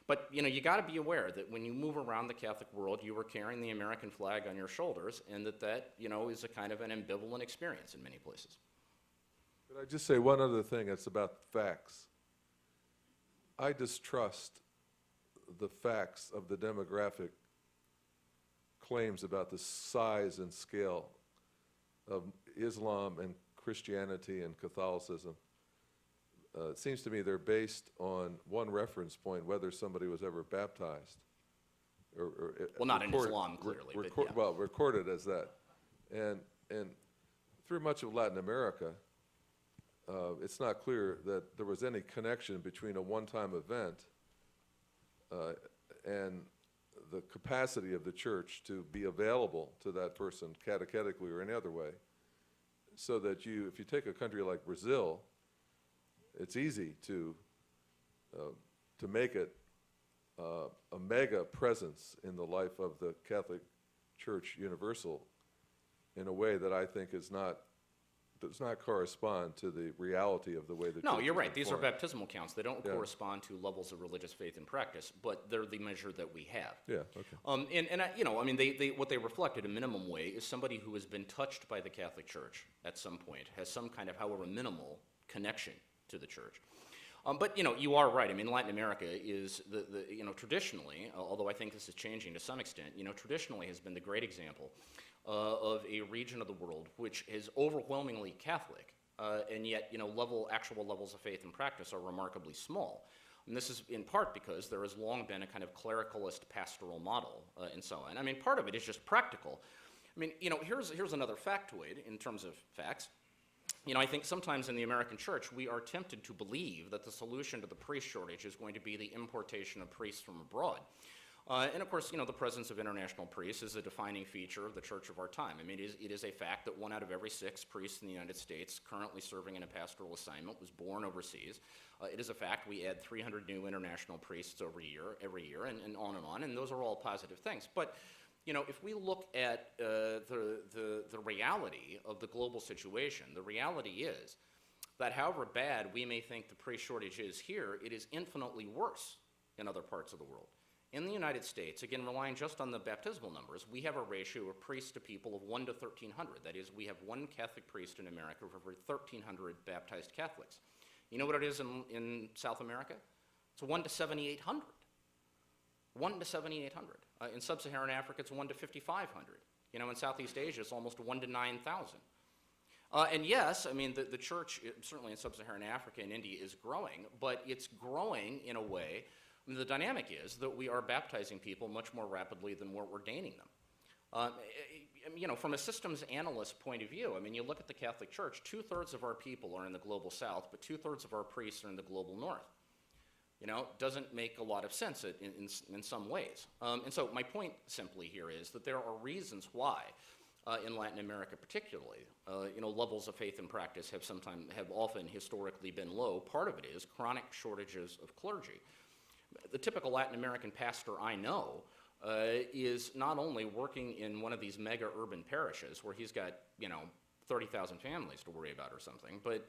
But you got to be aware that when you move around the Catholic world, you are carrying the American flag on your shoulders, and that is a kind of an ambivalent experience in many places. Could I just say one other thing? It's about facts. I distrust the facts of the demographic claims about the size and scale of Islam and Christianity and Catholicism. It seems to me they're based on one reference point, whether somebody was ever baptized. Well, not in Islam, clearly, but yeah. Well, recorded as that. And through much of Latin America, it's not clear that there was any connection between a one-time event and the capacity of the church to be available to that person catechetically or any other way, so that if you take a country like Brazil, it's easy to make it a mega presence in the life of the Catholic Church Universal in a way that I think does not correspond to the reality of the way the No, church you're is right. These are informed. baptismal counts. They don't Yeah. correspond to levels of religious faith and practice, but they're the measure that we have. Yeah, okay. They what they reflect at a minimum way is somebody who has been touched by the Catholic Church at some point, has some kind of, however minimal, connection to the church. But you are right. I mean, Latin America is traditionally, although I think this is changing to some extent, traditionally has been the great example of a region of the world which is overwhelmingly Catholic, and yet actual levels of faith and practice are remarkably small. And this is in part because there has long been a kind of clericalist pastoral model and so on. I mean, part of it is just practical. I mean, here's another factoid in terms of facts. I think sometimes in the American church, we are tempted to believe that the solution to the priest shortage is going to be the importation of priests from abroad. And of course, the presence of international priests is a defining feature of the church of our time. I mean, it is a fact that 1 out of every 6 priests in the United States currently serving in a pastoral assignment was born overseas. It is a fact we add 300 new international priests every year, and on, and those are all positive things. But if we look at the reality of the global situation, the reality is that however bad we may think the priest shortage is here, it is infinitely worse in other parts of the world. In the United States, again, relying just on the baptismal numbers, we have a ratio of priests to people of 1 to 1,300. That is, we have 1 Catholic priest in America for every 1,300 baptized Catholics. You know what it is in South America? It's 1 to 7,800. 1 to 7,800. In sub-Saharan Africa, it's 1 to 5,500. In Southeast Asia, it's almost 1 to 9,000. And yes, I mean, the church, certainly in sub-Saharan Africa and India, is growing, but it's growing in a way, the dynamic is that we are baptizing people much more rapidly than we're ordaining them. From a systems analyst point of view, I mean, you look at the Catholic Church, 2/3 of our people are in the global south, but 2/3 of our priests are in the global north. Doesn't make a lot of sense in some ways. And so my point simply here is that there are reasons why, in Latin America particularly, levels of faith and practice have often historically been low. Part of it is chronic shortages of clergy. The typical Latin American pastor I know is not only working in one of these mega urban parishes where he's got, 30,000 families to worry about or something, but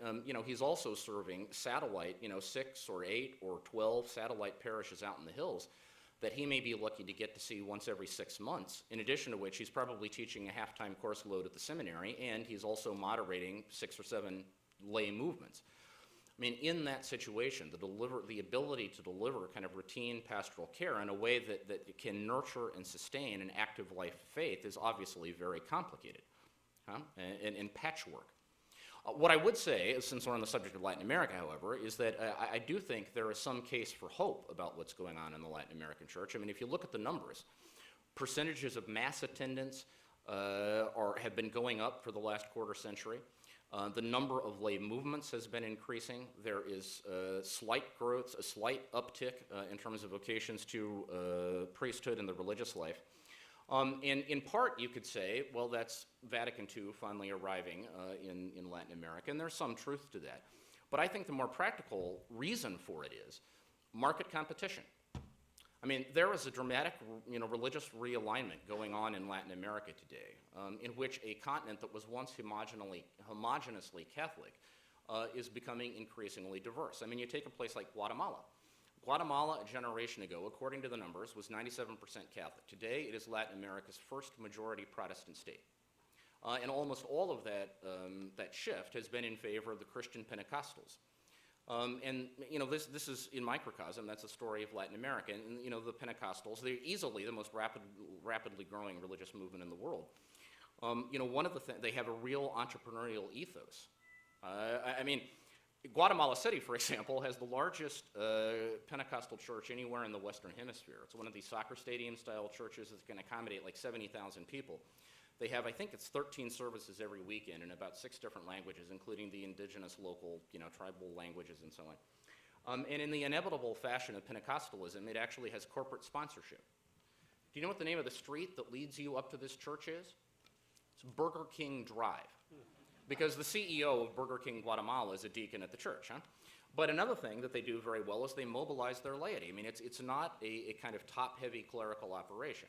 he's also serving satellite, 6 or 8 or 12 satellite parishes out in the hills that he may be lucky to get to see once every 6 months, in addition to which he's probably teaching a half-time course load at the seminary, and he's also moderating 6 or 7 lay movements. I mean, in that situation, the ability to deliver kind of routine pastoral care in a way that can nurture and sustain an active life of faith is obviously very complicated. And patchwork. What I would say, since we're on the subject of Latin America, however, is that I do think there is some case for hope about what's going on in the Latin American church. I mean, if you look at the numbers, percentages of mass attendance have been going up for the last quarter century. The number of lay movements has been increasing. There is slight growth, a slight uptick in terms of vocations to priesthood and the religious life. And in part, you could say, well, that's Vatican II finally arriving in Latin America, and there's some truth to that. But I think the more practical reason for it is market competition. I mean, there is a dramatic, religious realignment going on in Latin America today, in which a continent that was once homogeneously Catholic is becoming increasingly diverse. I mean, you take a place like Guatemala. Guatemala, a generation ago, according to the numbers, was 97% Catholic. Today, it is Latin America's first majority Protestant state. And almost all of that shift has been in favor of the Christian Pentecostals. And this is in microcosm. That's the story of Latin America. And the Pentecostals, they're easily the most rapidly growing religious movement in the world. One of the things, they have a real entrepreneurial ethos. I mean, Guatemala City, for example, has the largest Pentecostal church anywhere in the Western Hemisphere. It's one of these soccer stadium-style churches that can accommodate like 70,000 people. They have, I think it's 13 services every weekend in about 6 different languages, including the indigenous local, tribal languages and so on. And in the inevitable fashion of Pentecostalism, it actually has corporate sponsorship. Do you know what the name of the street that leads you up to this church is? It's Burger King Drive. Because the CEO of Burger King Guatemala is a deacon at the church, huh? But another thing that they do very well is they mobilize their laity. I mean, it's not a kind of top-heavy clerical operation.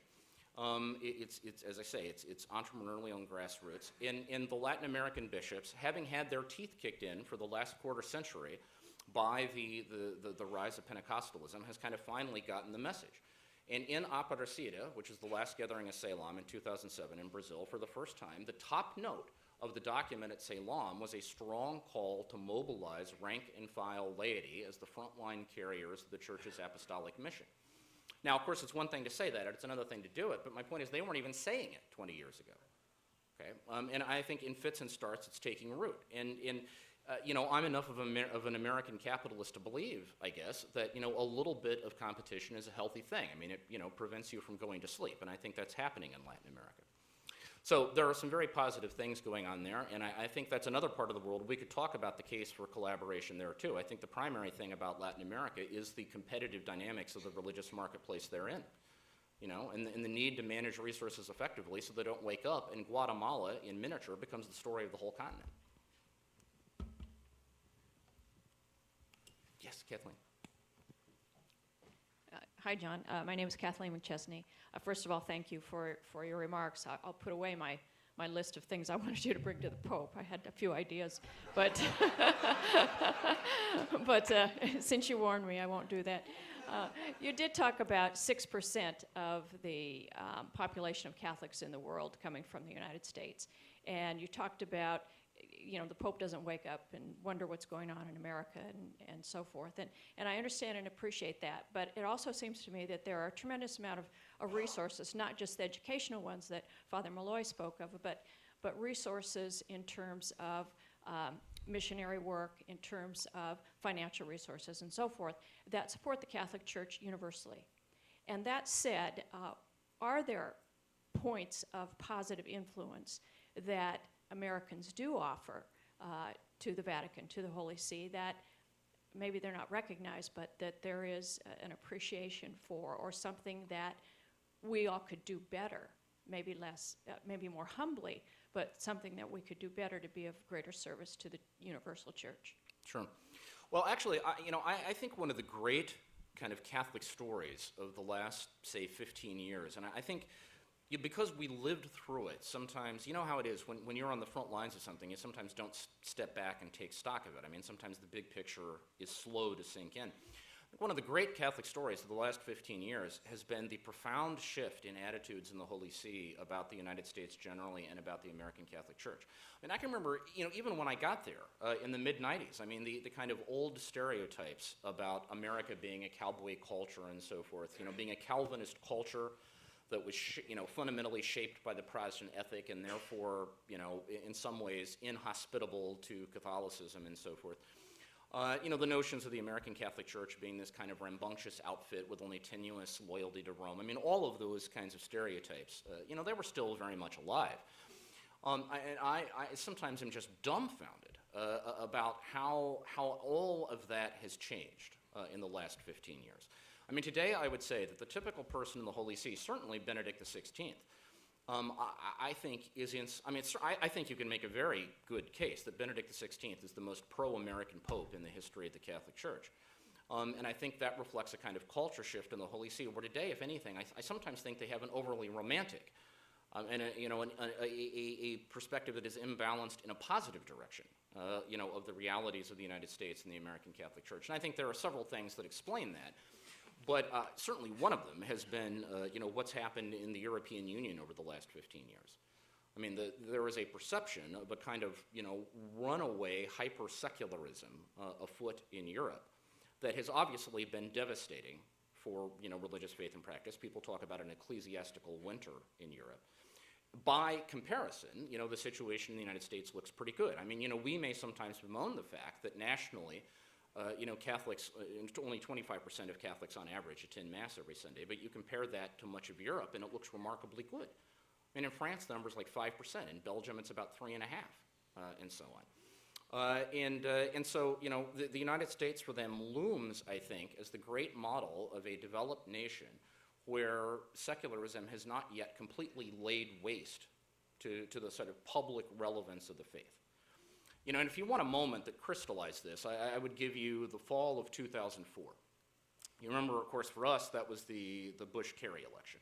It's as I say, it's entrepreneurial and grassroots. And the Latin American bishops, having had their teeth kicked in for the last quarter century by the rise of Pentecostalism, has kind of finally gotten the message. And in Aparecida, which is the last gathering of Ceylon in 2007 in Brazil, for the first time, the top note of the document at Ceylon was a strong call to mobilize rank-and-file laity as the frontline carriers of the church's apostolic mission. Now, of course, it's one thing to say that, it's another thing to do it, but my point is they weren't even saying it 20 years ago. Okay? And I think in fits and starts, it's taking root. And I'm enough of an American capitalist to believe, I guess, that, a little bit of competition is a healthy thing. I mean, it prevents you from going to sleep, and I think that's happening in Latin America. So there are some very positive things going on there, and I think that's another part of the world. We could talk about the case for collaboration there, too. I think the primary thing about Latin America is the competitive dynamics of the religious marketplace they're in, and the need to manage resources effectively so they don't wake up, and Guatemala, in miniature, becomes the story of the whole continent. Yes, Kathleen. Hi, John. My name is Kathleen McChesney. First of all, thank you for your remarks. I'll put away my list of things I wanted you to bring to the Pope. I had a few ideas, but since you warned me, I won't do that. You did talk about 6% of the population of Catholics in the world coming from the United States, and you talked about the Pope doesn't wake up and wonder what's going on in America and so forth. And I understand and appreciate that. But it also seems to me that there are a tremendous amount of resources, not just the educational ones that Father Malloy spoke of, but resources in terms of missionary work, in terms of financial resources and so forth, that support the Catholic Church universally. And that said, are there points of positive influence that Americans do offer to the Vatican, to the Holy See, that maybe they're not recognized, but that there is an appreciation for, or something that we all could do better, maybe less, maybe more humbly, but something that we could do better to be of greater service to the universal church? Sure. Well, actually, I think one of the great kind of Catholic stories of the last, say, 15 years, and I think because we lived through it, sometimes, you know how it is, when you're on the front lines of something, you sometimes don't step back and take stock of it. I mean, sometimes the big picture is slow to sink in. One of the great Catholic stories of the last 15 years has been the profound shift in attitudes in the Holy See about the United States generally and about the American Catholic Church. I mean, I can remember, even when I got there in the mid-'90s, I mean, the kind of old stereotypes about America being a cowboy culture and so forth, being a Calvinist culture that was, fundamentally shaped by the Protestant ethic and therefore, in some ways inhospitable to Catholicism and so forth. The notions of the American Catholic Church being this kind of rambunctious outfit with only tenuous loyalty to Rome. I mean, all of those kinds of stereotypes, they were still very much alive. I sometimes am just dumbfounded about how all of that has changed in the last 15 years. I mean, today I would say that the typical person in the Holy See, certainly Benedict XVI, I think I think you can make a very good case that Benedict XVI is the most pro-American pope in the history of the Catholic Church. And I think that reflects a kind of culture shift in the Holy See, where today, if anything, I sometimes think they have an overly romantic and a perspective that is imbalanced in a positive direction, of the realities of the United States and the American Catholic Church. And I think there are several things that explain that. But certainly one of them has been, what's happened in the European Union over the last 15 years. I mean, there is a perception of a kind of, runaway hyper-secularism afoot in Europe that has obviously been devastating for, religious faith and practice. People talk about an ecclesiastical winter in Europe. By comparison, the situation in the United States looks pretty good. I mean, we may sometimes bemoan the fact that nationally, Catholics, only 25% of Catholics on average attend Mass every Sunday, but you compare that to much of Europe and it looks remarkably good. I mean, in France, the number's like 5%. In Belgium, it's about 3.5%, and so on. And so, the United States for them looms, I think, as the great model of a developed nation where secularism has not yet completely laid waste to the sort of public relevance of the faith. And if you want a moment that crystallized this, I would give you the fall of 2004. You remember, of course, for us, that was the Bush-Kerry election,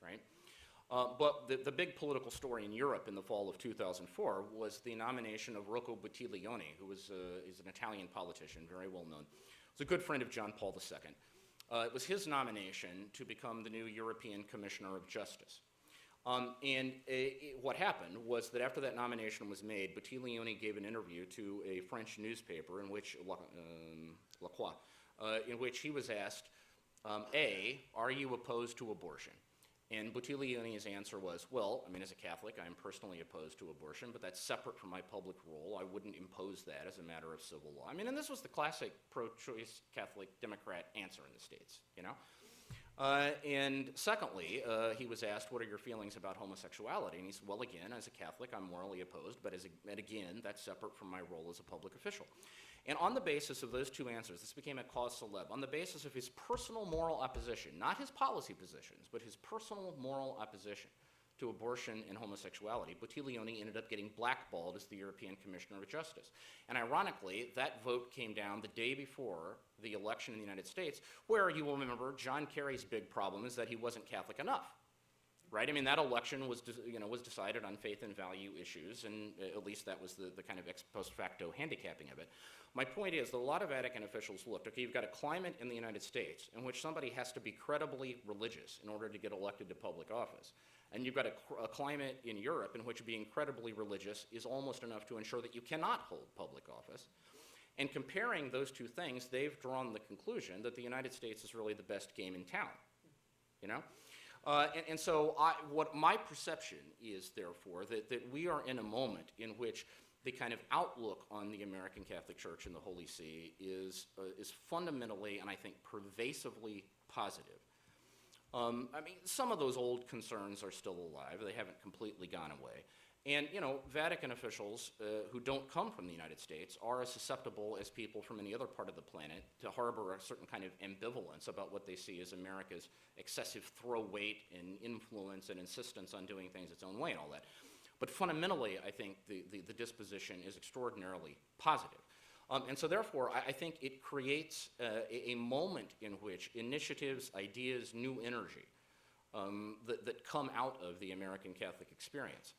right? But the big political story in Europe in the fall of 2004 was the nomination of Rocco Buttiglione, who is an Italian politician, very well known. He was a good friend of John Paul II. It was his nomination to become the new European Commissioner of Justice. What happened was that after that nomination was made, Buttiglione gave an interview to a French newspaper in which, La Croix, in which he was asked, A, are you opposed to abortion? And Buttiglione's answer was, well, I mean, as a Catholic, I'm personally opposed to abortion, but that's separate from my public role. I wouldn't impose that as a matter of civil law. I mean, and this was the classic pro-choice Catholic Democrat answer in the States, And secondly, he was asked, what are your feelings about homosexuality? And he said, well, again, as a Catholic, I'm morally opposed, but again, that's separate from my role as a public official. And on the basis of those two answers, this became a cause célèbre, on the basis of his personal moral opposition, not his policy positions, but his personal moral opposition to abortion and homosexuality, Buttiglione ended up getting blackballed as the European Commissioner of Justice. And ironically, that vote came down the day before the election in the United States, where you will remember John Kerry's big problem is that he wasn't Catholic enough, right? I mean, that election was decided on faith and value issues, and at least that was the kind of ex post facto handicapping of it. My point is that a lot of Vatican officials looked, okay, you've got a climate in the United States in which somebody has to be credibly religious in order to get elected to public office. And you've got a climate in Europe in which being credibly religious is almost enough to ensure that you cannot hold public office. And comparing those two things, they've drawn the conclusion that the United States is really the best game in town, And so what my perception is, therefore, that we are in a moment in which the kind of outlook on the American Catholic Church and the Holy See is fundamentally, and I think pervasively, positive. I mean, some of those old concerns are still alive. They haven't completely gone away. And, Vatican officials who don't come from the United States are as susceptible as people from any other part of the planet to harbor a certain kind of ambivalence about what they see as America's excessive throw weight and influence and insistence on doing things its own way and all that. But fundamentally, I think the disposition is extraordinarily positive. And so therefore, I think it creates a moment in which initiatives, ideas, new energy that come out of the American Catholic experience,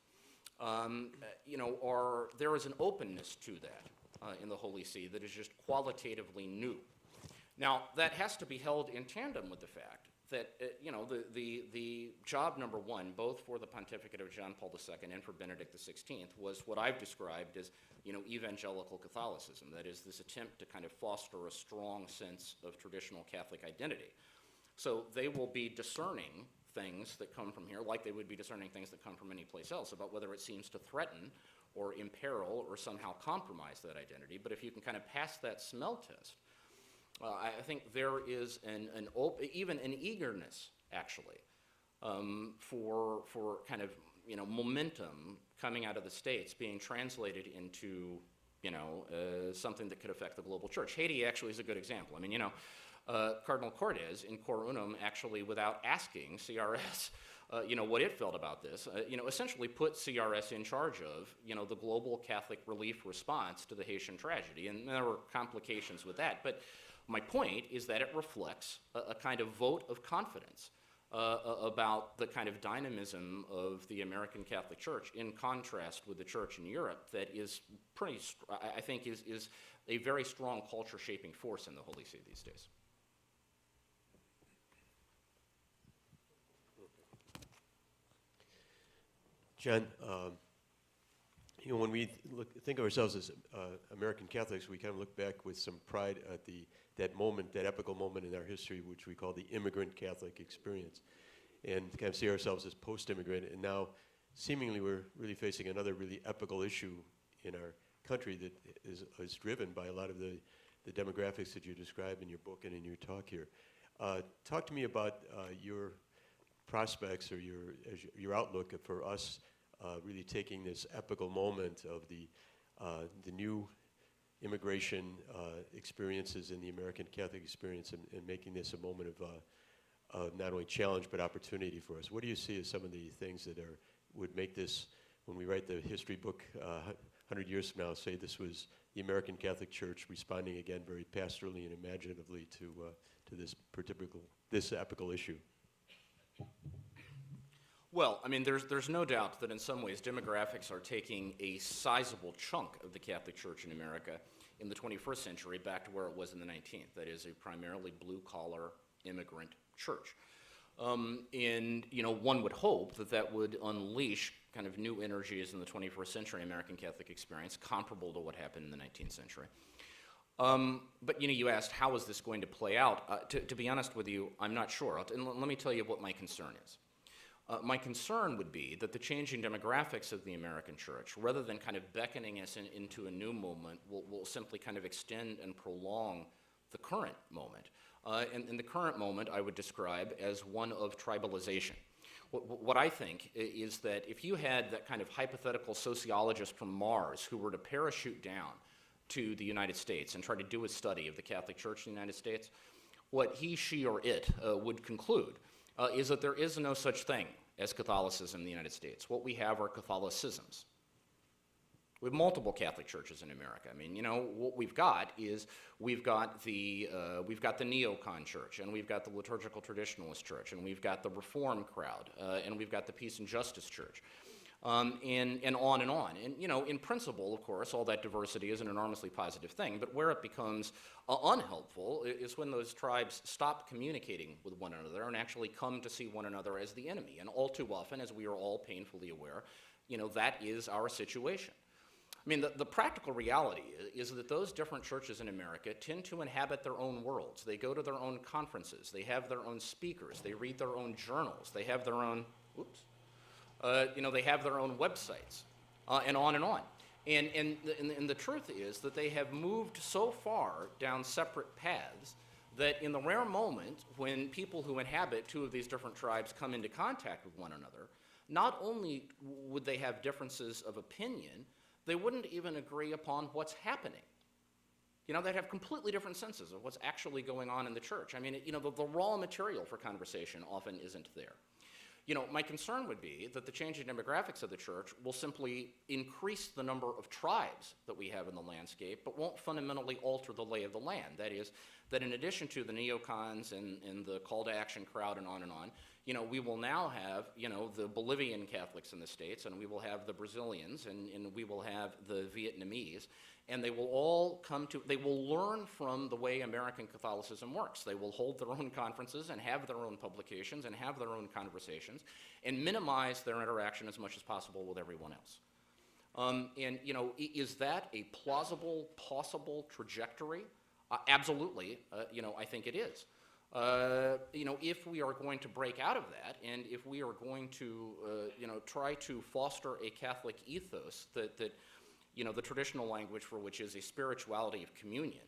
there is an openness to that in the Holy See that is just qualitatively new. Now, that has to be held in tandem with the fact that, the job number one, both for the pontificate of John Paul II and for Benedict XVI, was what I've described as, evangelical Catholicism. That is, this attempt to kind of foster a strong sense of traditional Catholic identity. So they will be discerning things that come from here, like they would be discerning things that come from any place else, about whether it seems to threaten or imperil or somehow compromise that identity. But if you can kind of pass that smell test, I think there is even an eagerness, actually, for kind of momentum coming out of the States being translated into, something that could affect the global church. Haiti actually is a good example. I mean, Cardinal Cortez in Cor Unum actually, without asking CRS, what it felt about this, essentially put CRS in charge of, the global Catholic relief response to the Haitian tragedy. And there were complications with that. But my point is that it reflects a kind of vote of confidence about the kind of dynamism of the American Catholic Church in contrast with the church in Europe that is I think is a very strong culture-shaping force in the Holy See these days. John, when we think of ourselves as American Catholics, we kind of look back with some pride at that moment, that epical moment in our history, which we call the immigrant Catholic experience, and kind of see ourselves as post-immigrant. And now, seemingly, we're really facing another really epical issue in our country that is driven by a lot of the demographics that you describe in your book and in your talk here. Talk to me about your prospects or your outlook for us really taking this epical moment of the new immigration experiences in the American Catholic experience and making this a moment of not only challenge but opportunity for us. What do you see as some of the things that would make this, when we write the history book 100 years from now, say this was the American Catholic Church responding again very pastorally and imaginatively to this epical issue? Well, I mean, there's no doubt that in some ways demographics are taking a sizable chunk of the Catholic Church in America in the 21st century back to where it was in the 19th. That is a primarily blue-collar immigrant church. And, one would hope that would unleash kind of new energies in the 21st century American Catholic experience comparable to what happened in the 19th century. But, you asked, how is this going to play out? To be honest with you, I'm not sure. And let me tell you what my concern is. My concern would be that the changing demographics of the American church, rather than kind of beckoning us into a new moment, will simply kind of extend and prolong the current moment. And the current moment I would describe as one of tribalization. What I think is that if you had that kind of hypothetical sociologist from Mars who were to parachute down to the United States and try to do a study of the Catholic Church in the United States, what he, she, or it would conclude is that there is no such thing as Catholicism in the United States. What we have are Catholicisms. We have multiple Catholic churches in America. I mean, what we've got is we've got the neocon church, and we've got the liturgical traditionalist church, and we've got the Reform crowd, and we've got the Peace and Justice church, and on and on. And in principle, of course, all that diversity is an enormously positive thing. But where it becomes unhelpful is when those tribes stop communicating with one another and actually come to see one another as the enemy. And all too often, as we are all painfully aware, that is our situation. I mean, the practical reality is that those different churches in America tend to inhabit their own worlds. They go to their own conferences. They have their own speakers. They read their own journals. They have their own, they have their own websites, and on and on. And the truth is that they have moved so far down separate paths that in the rare moment when people who inhabit two of these different tribes come into contact with one another, not only would they have differences of opinion, they wouldn't even agree upon what's happening. They'd have completely different senses of what's actually going on in the church. I mean, the raw material for conversation often isn't there. My concern would be that the changing demographics of the church will simply increase the number of tribes that we have in the landscape, but won't fundamentally alter the lay of the land. That is, that in addition to the neocons and the call to action crowd and on, we will now have, the Bolivian Catholics in the States, and we will have the Brazilians, and we will have the Vietnamese, and they will all they will learn from the way American Catholicism works. They will hold their own conferences and have their own publications and have their own conversations and minimize their interaction as much as possible with everyone else. Is that a plausible, possible trajectory? Absolutely, I think it is. If we are going to break out of that, and if we are going to, try to foster a Catholic ethos that the traditional language for which is a spirituality of communion,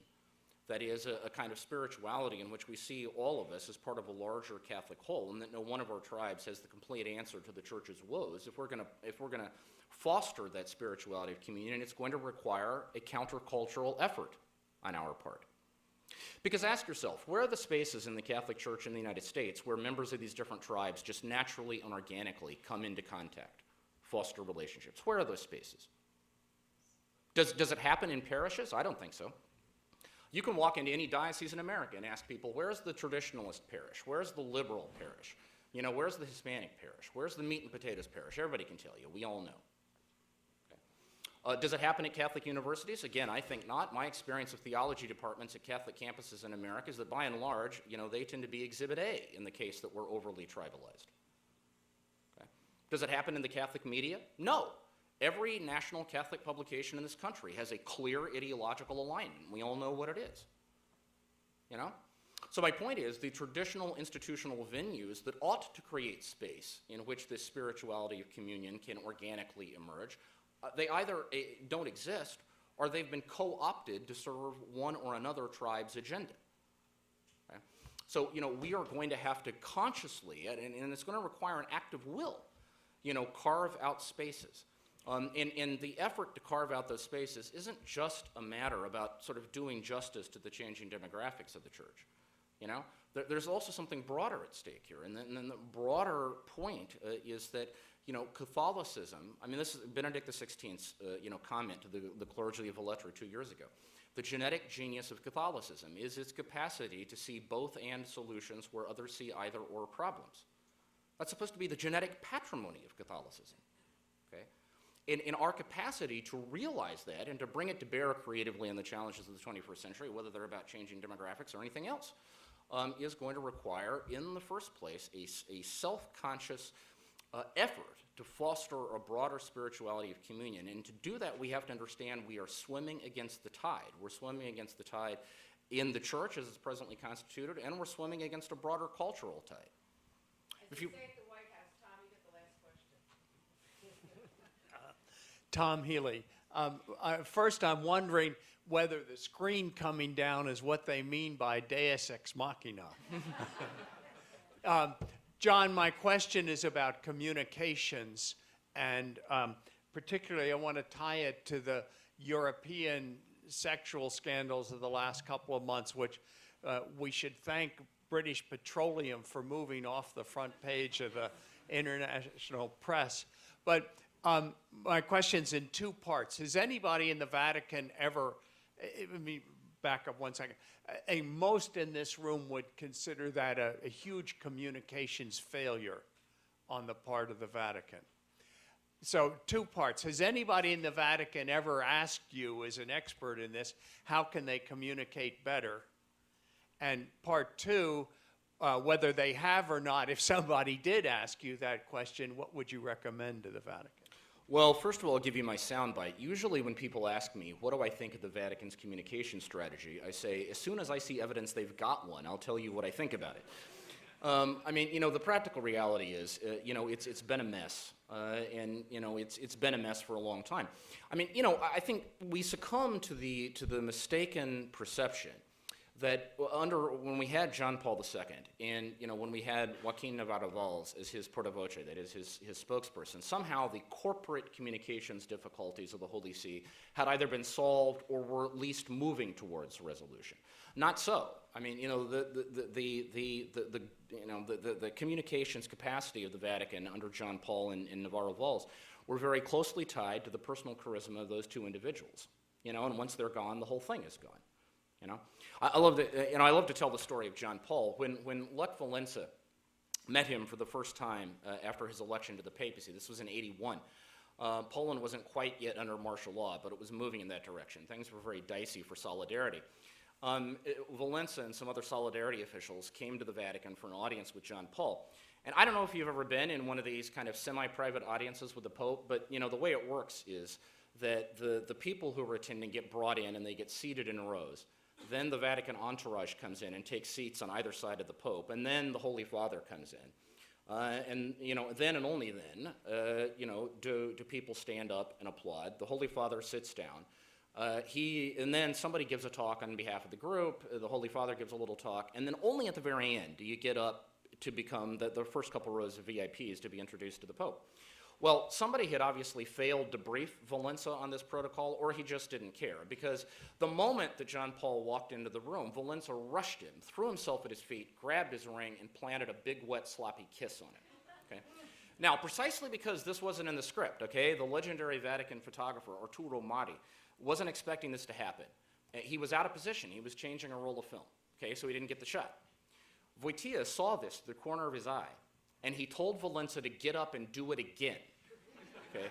that is a kind of spirituality in which we see all of us as part of a larger Catholic whole, and that no one of our tribes has the complete answer to the Church's woes. If we're going to foster that spirituality of communion, it's going to require a countercultural effort on our part. Because ask yourself, where are the spaces in the Catholic Church in the United States where members of these different tribes just naturally and organically come into contact, foster relationships? Where are those spaces? Does it happen in parishes? I don't think so. You can walk into any diocese in America and ask people, where's the traditionalist parish? Where's the liberal parish? You know, where's the Hispanic parish? Where's the meat and potatoes parish? Everybody can tell you. We all know. Does it happen at Catholic universities? Again, I think not. My experience of theology departments at Catholic campuses in America is that by and large, you know, they tend to be Exhibit A in the case that we're overly tribalized. Okay. Does it happen in the Catholic media? No. Every national Catholic publication in this country has a clear ideological alignment. We all know what it is. You know? So my point is, the traditional institutional venues that ought to create space in which this spirituality of communion can organically emerge, they either don't exist or they've been co-opted to serve one or another tribe's agenda. Okay? So, you know, we are going to have to consciously, and it's going to require an act of will, you know, carve out spaces. And the effort to carve out those spaces isn't just a matter about sort of doing justice to the changing demographics of the church. You know, there's also something broader at stake here. And then the broader point is that, you know, Catholicism, I mean, this is Benedict XVI's, you know, comment to the clergy of Velletri 2 years ago. The genetic genius of Catholicism is its capacity to see both and solutions where others see either or problems. That's supposed to be the genetic patrimony of Catholicism, okay? In our capacity to realize that and to bring it to bear creatively on the challenges of the 21st century, whether they're about changing demographics or anything else, is going to require, in the first place, a self-conscious effort to foster a broader spirituality of communion. And to do that, we have to understand we are swimming against the tide. We're swimming against the tide in the church as it's presently constituted, and we're swimming against a broader cultural tide. As you say at the White House, Tom, you get the last question. Tom Healy. First, I'm wondering whether the screen coming down is what they mean by Deus Ex Machina. John, my question is about communications, and particularly I want to tie it to the European sexual scandals of the last couple of months, which we should thank British Petroleum for moving off the front page of the international press. But my question's in two parts. Has anybody in the Vatican ever, let me back up 1 second, most in this room would consider that a huge communications failure on the part of the Vatican. So 2 parts. Has anybody in the Vatican ever asked you, as an expert in this, how can they communicate better? And part 2, whether they have or not, if somebody did ask you that question, what would you recommend to the Vatican? Well, first of all, I'll give you my soundbite. Usually when people ask me, what do I think of the Vatican's communication strategy, I say, as soon as I see evidence they've got one, I'll tell you what I think about it. I mean, you know, the practical reality is, you know, it's been a mess. And, you know, it's been a mess for a long time. I mean, you know, I think we succumb to the mistaken perception that when we had John Paul II, and, you know, when we had Joaquin Navarro-Valls as his portavoce, that is his spokesperson, somehow the corporate communications difficulties of the Holy See had either been solved or were at least moving towards resolution. Not so. I mean, you know, the communications capacity of the Vatican under John Paul and Navarro-Valls were very closely tied to the personal charisma of those 2 individuals. You know, and once they're gone, the whole thing is gone. You know, I love to tell the story of John Paul. When Lech Walesa met him for the first time after his election to the papacy, this was in '81. Poland wasn't quite yet under martial law, but it was moving in that direction. Things were very dicey for Solidarity. Walesa and some other Solidarity officials came to the Vatican for an audience with John Paul. And I don't know if you've ever been in one of these kind of semi-private audiences with the Pope, but, you know, the way it works is that the people who are attending get brought in and they get seated in rows. Then the Vatican entourage comes in and takes seats on either side of the Pope, and then the Holy Father comes in. And, you know, then and only then, you know, do people stand up and applaud. The Holy Father sits down. And then somebody gives a talk on behalf of the group, the Holy Father gives a little talk, and then only at the very end do you get up to become the first couple rows of VIPs to be introduced to the Pope. Well, somebody had obviously failed to brief Valenza on this protocol, or he just didn't care, because the moment that John Paul walked into the room, Valenza rushed him, threw himself at his feet, grabbed his ring, and planted a big, wet, sloppy kiss on it. Okay? Now, precisely because this wasn't in the script, okay, the legendary Vatican photographer, Arturo Madi, wasn't expecting this to happen. He was out of position. He was changing a roll of film, okay, so he didn't get the shot. Wojtyła saw this through the corner of his eye, and he told Valenza to get up and do it again, okay?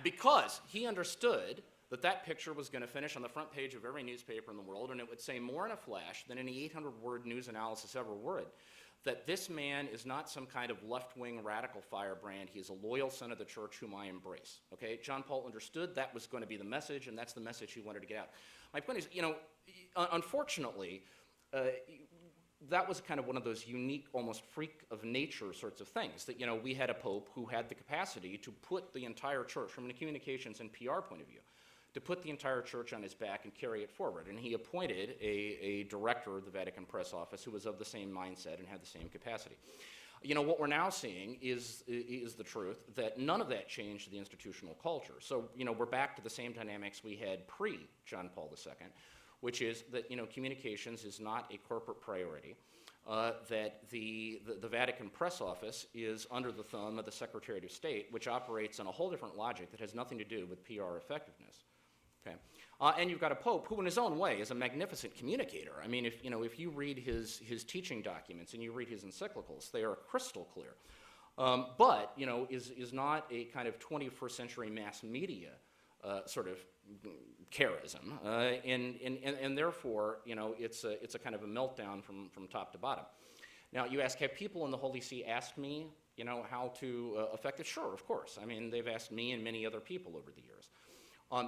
Because he understood that that picture was going to finish on the front page of every newspaper in the world, and it would say more in a flash than any 800-word news analysis ever would, that this man is not some kind of left-wing radical firebrand. He is a loyal son of the church whom I embrace, okay? John Paul understood that was going to be the message, and that's the message he wanted to get out. My point is, you know, unfortunately, that was kind of one of those unique, almost freak of nature sorts of things, that, you know, we had a pope who had the capacity to put the entire church, from a communications and PR point of view, to put the entire church on his back and carry it forward. And he appointed a director of the Vatican Press Office who was of the same mindset and had the same capacity. You know, what we're now seeing is the truth that none of that changed the institutional culture. So, you know, we're back to the same dynamics we had pre-John Paul II, which is that, you know, communications is not a corporate priority, that the Vatican Press Office is under the thumb of the Secretariat of State, which operates on a whole different logic that has nothing to do with PR effectiveness. Okay. And you've got a pope who, in his own way, is a magnificent communicator. I mean, if you read his teaching documents and you read his encyclicals, they are crystal clear. But, you know, is not a kind of 21st century mass media sort of charism, and therefore, you know, it's a kind of a meltdown from top to bottom. Now, you ask, have people in the Holy See asked me, you know, how to affect it? Sure, of course. I mean, they've asked me and many other people over the years.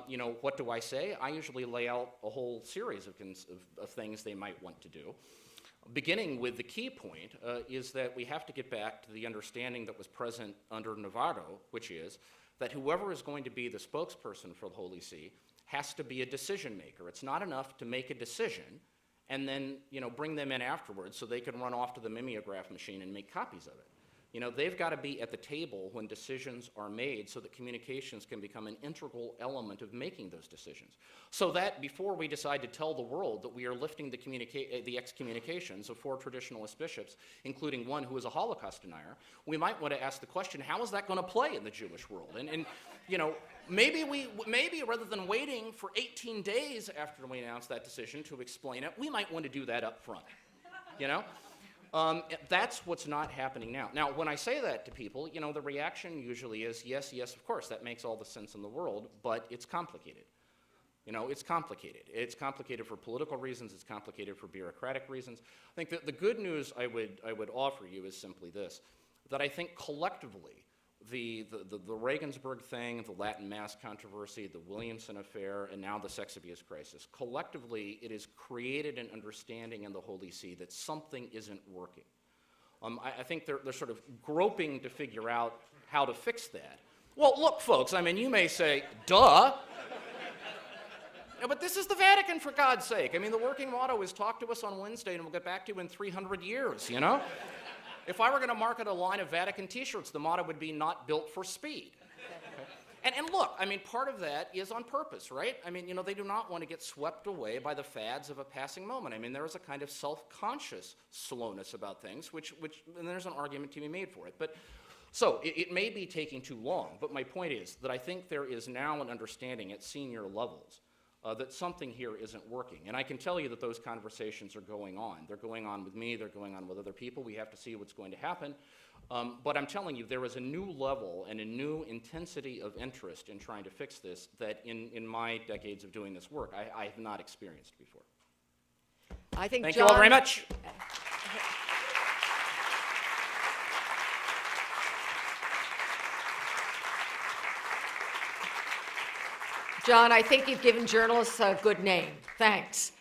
You know, what do I say? I usually lay out a whole series of things they might want to do. Beginning with the key point is that we have to get back to the understanding that was present under Navarro, which is that whoever is going to be the spokesperson for the Holy See has to be a decision maker. It's not enough to make a decision and then, you know, bring them in afterwards so they can run off to the mimeograph machine and make copies of it. You know, they've got to be at the table when decisions are made so that communications can become an integral element of making those decisions. So that before we decide to tell the world that we are lifting the excommunications of 4 traditionalist bishops, including one who is a Holocaust denier, we might want to ask the question, how is that going to play in the Jewish world? And you know, maybe rather than waiting for 18 days after we announce that decision to explain it, we might want to do that up front, you know? That's what's not happening now. Now, when I say that to people, you know, the reaction usually is, yes, of course, that makes all the sense in the world, but it's complicated. You know, it's complicated. It's complicated for political reasons. It's complicated for bureaucratic reasons. I think that the good news I would offer you is simply this, that I think collectively, the Regensburg thing, the Latin Mass controversy, the Williamson affair, and now the sex abuse crisis, collectively it has created an understanding in the Holy See that something isn't working. I think they're sort of groping to figure out how to fix that. Well, look, folks, I mean, you may say, duh. No, but this is the Vatican, for God's sake. I mean, the working motto is talk to us on Wednesday and we'll get back to you in 300 years, you know? If I were going to market a line of Vatican t-shirts, the motto would be not built for speed. Okay? And look, I mean, part of that is on purpose, right? I mean, you know, they do not want to get swept away by the fads of a passing moment. I mean, there is a kind of self-conscious slowness about things, which and there's an argument to be made for it. But so it may be taking too long, but my point is that I think there is now an understanding at senior levels that something here isn't working. And I can tell you that those conversations are going on. They're going on with me, they're going on with other people. We have to see what's going to happen. But I'm telling you, there is a new level and a new intensity of interest in trying to fix this that in my decades of doing this work, I have not experienced before. I think Thank you all very much. John, I think you've given journalists a good name. Thanks.